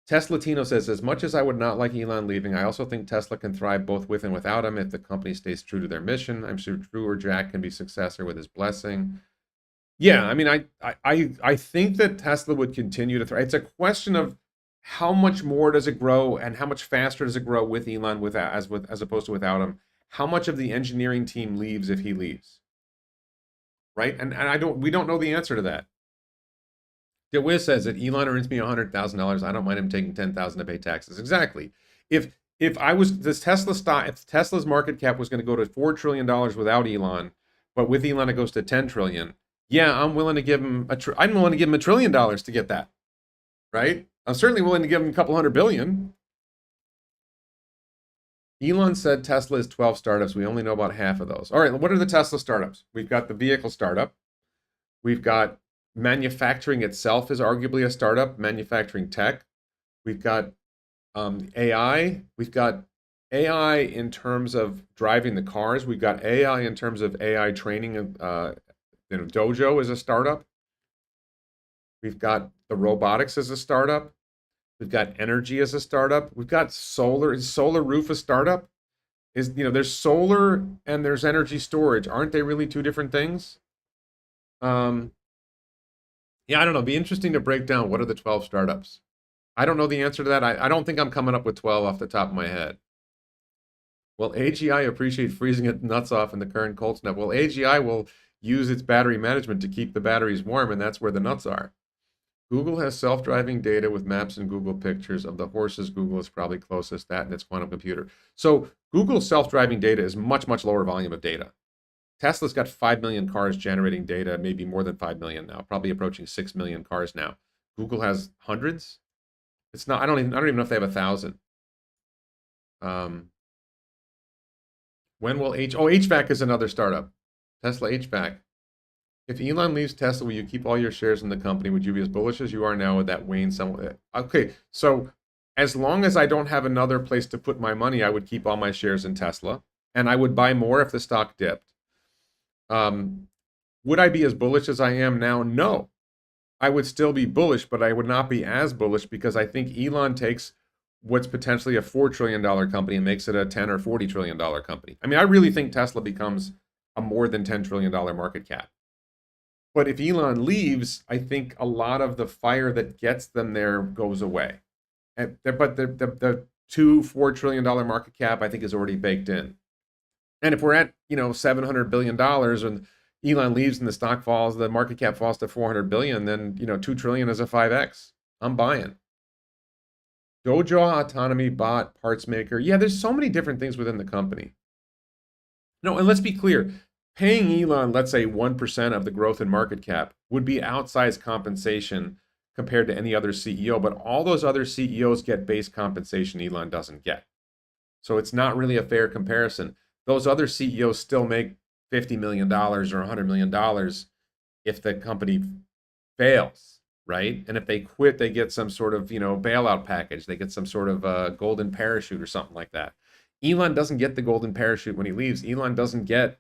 Tesla Tino says, as much as I would not like Elon leaving, I also think Tesla can thrive both with and without him if the company stays true to their mission. I'm sure Drew or Jack can be successor with his blessing. Yeah, I mean, I think that Tesla would continue to thrive. It's a question of how much more does it grow and how much faster does it grow with Elon as opposed to without him? How much of the engineering team leaves if he leaves? Right? And we don't know the answer to that. DeWiz says that Elon earns me $100,000. I don't mind him taking 10,000 to pay taxes. Exactly. If I was this Tesla stock, if Tesla's market cap was going to go to $4 trillion without Elon, but with Elon it goes to 10 trillion. Yeah, I'm willing to give him I'm willing to give him $1 trillion to get that. Right? I'm certainly willing to give him a couple hundred billion. Elon said Tesla is 12 startups. We only know about half of those. All right, what are the Tesla startups? We've got the vehicle startup. We've got manufacturing itself is arguably a startup, manufacturing tech. We've got AI. We've got AI in terms of driving the cars. We've got AI in terms of AI training. Dojo is a startup. We've got the robotics as a startup. We've got energy as a startup. We've got solar. Is solar roof a startup? There's solar and there's energy storage. Aren't they really two different things? Um, yeah, I don't know. It'd be interesting to break down what are the 12 startups. I don't know the answer to that. I don't think I'm coming up with 12 off the top of my head. Well, AGI appreciate freezing its nuts off in the current cold snap. Well, AGI will use its battery management to keep the batteries warm, and that's where the nuts are. Google has self-driving data with maps and Google pictures of the horses. Google is probably closest that in its quantum computer. So Google's self-driving data is much, much lower volume of data. Tesla's got 5 million cars generating data, maybe more than 5 million now, probably approaching 6 million cars now. Google has hundreds. It's not, I don't even know if they have 1,000. When will HVAC is another startup. Tesla HVAC. If Elon leaves Tesla, will you keep all your shares in the company? Would you be as bullish as you are now? Would that wane somewhat? Okay, so as long as I don't have another place to put my money, I would keep all my shares in Tesla, and I would buy more if the stock dipped. Would I be as bullish as I am now? No. I would still be bullish, but I would not be as bullish because I think Elon takes what's potentially a $4 trillion company and makes it a 10 or $40 trillion company. I mean, I really think Tesla becomes a more than $10 trillion market cap. But if Elon leaves, I think a lot of the fire that gets them there goes away. But the $4 trillion market cap, I think, is already baked in. And if we're at, $700 billion and Elon leaves and the stock falls, the market cap falls to 400 billion, then, 2 trillion is a 5x. I'm buying. Dojo autonomy bot parts maker. Yeah, there's so many different things within the company. No, and let's be clear. Paying Elon, let's say 1% of the growth in market cap would be outsized compensation compared to any other CEO, but all those other CEOs get base compensation Elon doesn't get. So it's not really a fair comparison. Those other CEOs still make $50 million or $100 million if the company fails, right? And if they quit, they get some sort of, bailout package. They get some sort of golden parachute or something like that. Elon doesn't get the golden parachute when he leaves. Elon doesn't get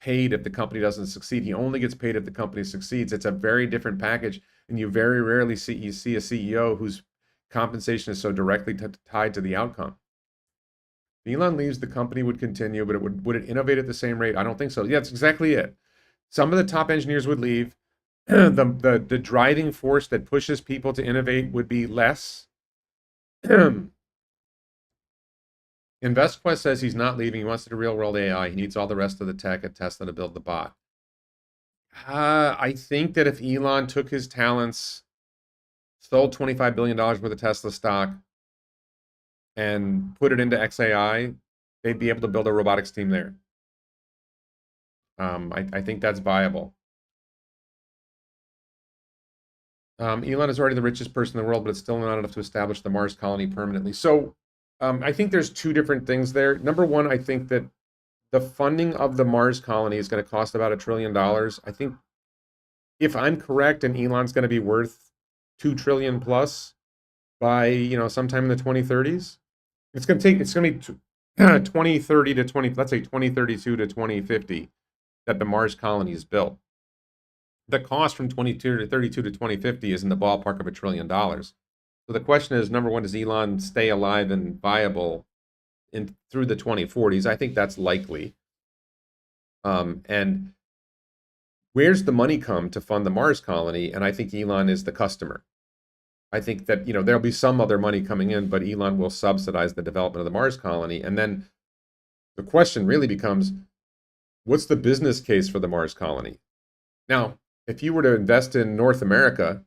paid if the company doesn't succeed. He only gets paid if the company succeeds. It's a very different package, and you very rarely see a CEO whose compensation is so directly tied to the outcome. If Elon leaves, the company would continue, but would it innovate at the same rate? I don't think so. Yeah, that's exactly it. Some of the top engineers would leave. The driving force that pushes people to innovate would be less. InvestQuest says he's not leaving. He wants to do real world AI. He needs all the rest of the tech at Tesla to build the bot. I think that if Elon took his talents, sold $25 billion worth of Tesla stock, and put it into XAI, they'd be able to build a robotics team there. I think that's viable. Elon is already the richest person in the world, but it's still not enough to establish the Mars colony permanently. So I think there's two different things there. Number one, I think that the funding of the Mars colony is going to cost about $1 trillion. I think if I'm correct, and Elon's going to be worth 2 trillion plus by sometime in the 2030s. It's going to be 2030 to 20, let's say 2032 to 2050 that the Mars colony is built. The cost from 22 to 32 to 2050 is in the ballpark of $1 trillion. So the question is, number one, does Elon stay alive and viable through the 2040s? I think that's likely. And where's the money come to fund the Mars colony? And I think Elon is the customer. I think that there'll be some other money coming in, but Elon will subsidize the development of the Mars colony. And then the question really becomes, what's the business case for the Mars colony? Now, if you were to invest in North America,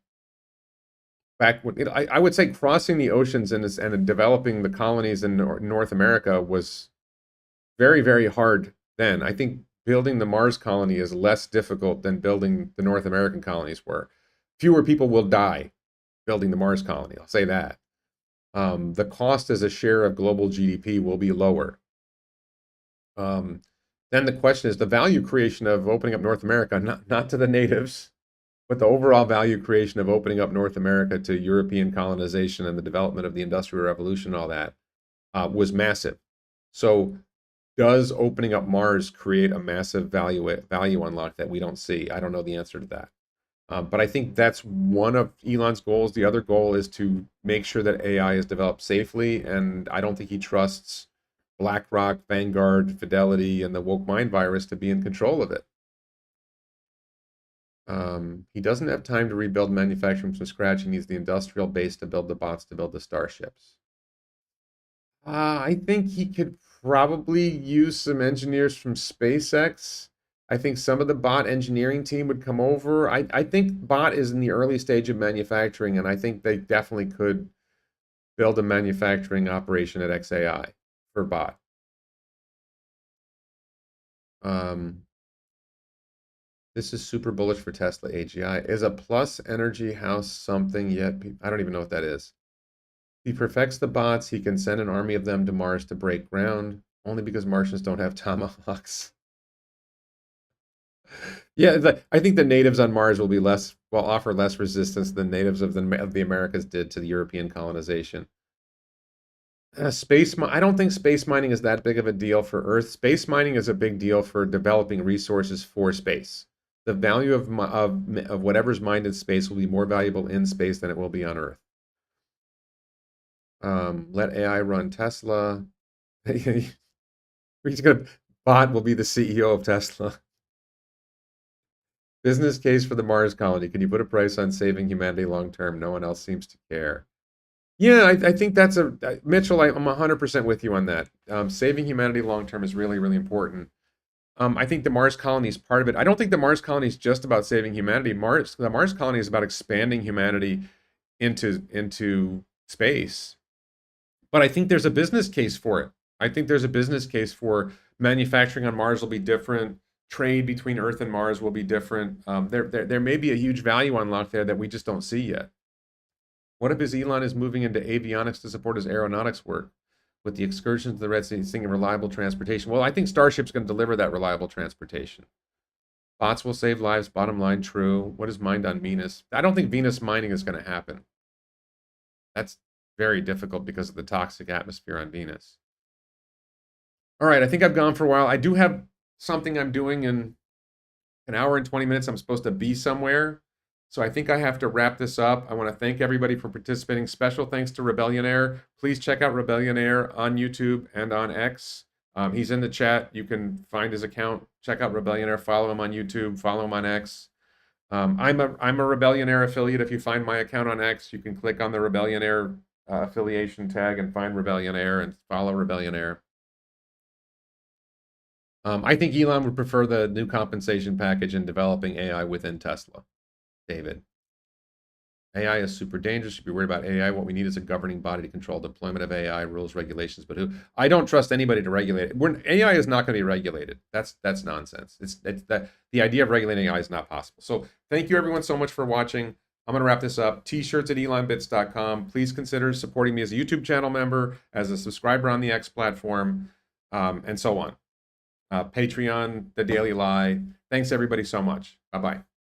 I would say crossing the oceans and developing the colonies in North America was very, very hard then. I think building the Mars colony is less difficult than building the North American colonies were. Fewer people will die building the Mars colony, I'll say that. The cost as a share of global GDP will be lower. Then the question is the value creation of opening up North America, not to the natives, but the overall value creation of opening up North America to European colonization and the development of the Industrial Revolution and all that was massive. So does opening up Mars create a massive value unlock that we don't see? I don't know the answer to that. But I think that's one of Elon's goals. The other goal is to make sure that AI is developed safely, and I don't think he trusts BlackRock, Vanguard, Fidelity, and the woke mind virus to be in control of it. He doesn't have time to rebuild manufacturing from scratch. He needs the industrial base to build the bots to build the starships. I think he could probably use some engineers from SpaceX. I think some of the bot engineering team would come over. I think bot is in the early stage of manufacturing, and I think they definitely could build a manufacturing operation at XAI for bot. This is super bullish for Tesla AGI. Is a plus energy house something yet? I don't even know what that is. He perfects the bots. He can send an army of them to Mars to break ground, only because Martians don't have tomahawks. Yeah, I think the natives on Mars will offer less resistance than natives of the Americas did to the European colonization. I don't think space mining is that big of a deal for Earth. Space mining is a big deal for developing resources for space. The value of whatever's mined in space will be more valuable in space than it will be on Earth. Let AI run Tesla. Bot will be the CEO of Tesla. Business case for the Mars colony. Can you put a price on saving humanity long term? No one else seems to care. Yeah, I think that's Mitchell. I'm 100% with you on that. Saving humanity long term is really, really important. I think the Mars colony is part of it. I don't think the Mars colony is just about saving humanity. The Mars colony is about expanding humanity into space. But I think there's a business case for it. I think there's a business case for manufacturing on Mars will be different. Trade between Earth and Mars will be different. There may be a huge value unlock there that we just don't see yet. What if Elon is moving into avionics to support his aeronautics work? With the excursions to the Red Sea, seeing reliable transportation. Well, I think Starship's going to deliver that reliable transportation. Bots will save lives, bottom line, true. What is mined on Venus? I don't think Venus mining is going to happen. That's very difficult because of the toxic atmosphere on Venus. All right, I think I've gone for a while. I do have something I'm doing in an hour and 20 minutes. I'm supposed to be somewhere. So I think I have to wrap this up. I want to thank everybody for participating. Special thanks to Rebellionaire. Please check out Rebellionaire on YouTube and on X. He's in the chat. You can find his account. Check out Rebellionaire. Follow him on YouTube. Follow him on X. I'm a Rebellionaire affiliate. If you find my account on X, you can click on the Rebellionaire affiliation tag and find Rebellionaire and follow Rebellionaire. I think Elon would prefer the new compensation package in developing AI within Tesla. David. AI is super dangerous. You should be worried about AI. What we need is a governing body to control deployment of AI rules, regulations. But who? I don't trust anybody to regulate it. AI is not going to be regulated. That's nonsense. It's that the idea of regulating AI is not possible. So thank you everyone so much for watching. I'm going to wrap this up. T-shirts at elonbits.com. Please consider supporting me as a YouTube channel member, as a subscriber on the X platform, and so on. Patreon, The Daily Lie. Thanks everybody so much. Bye bye.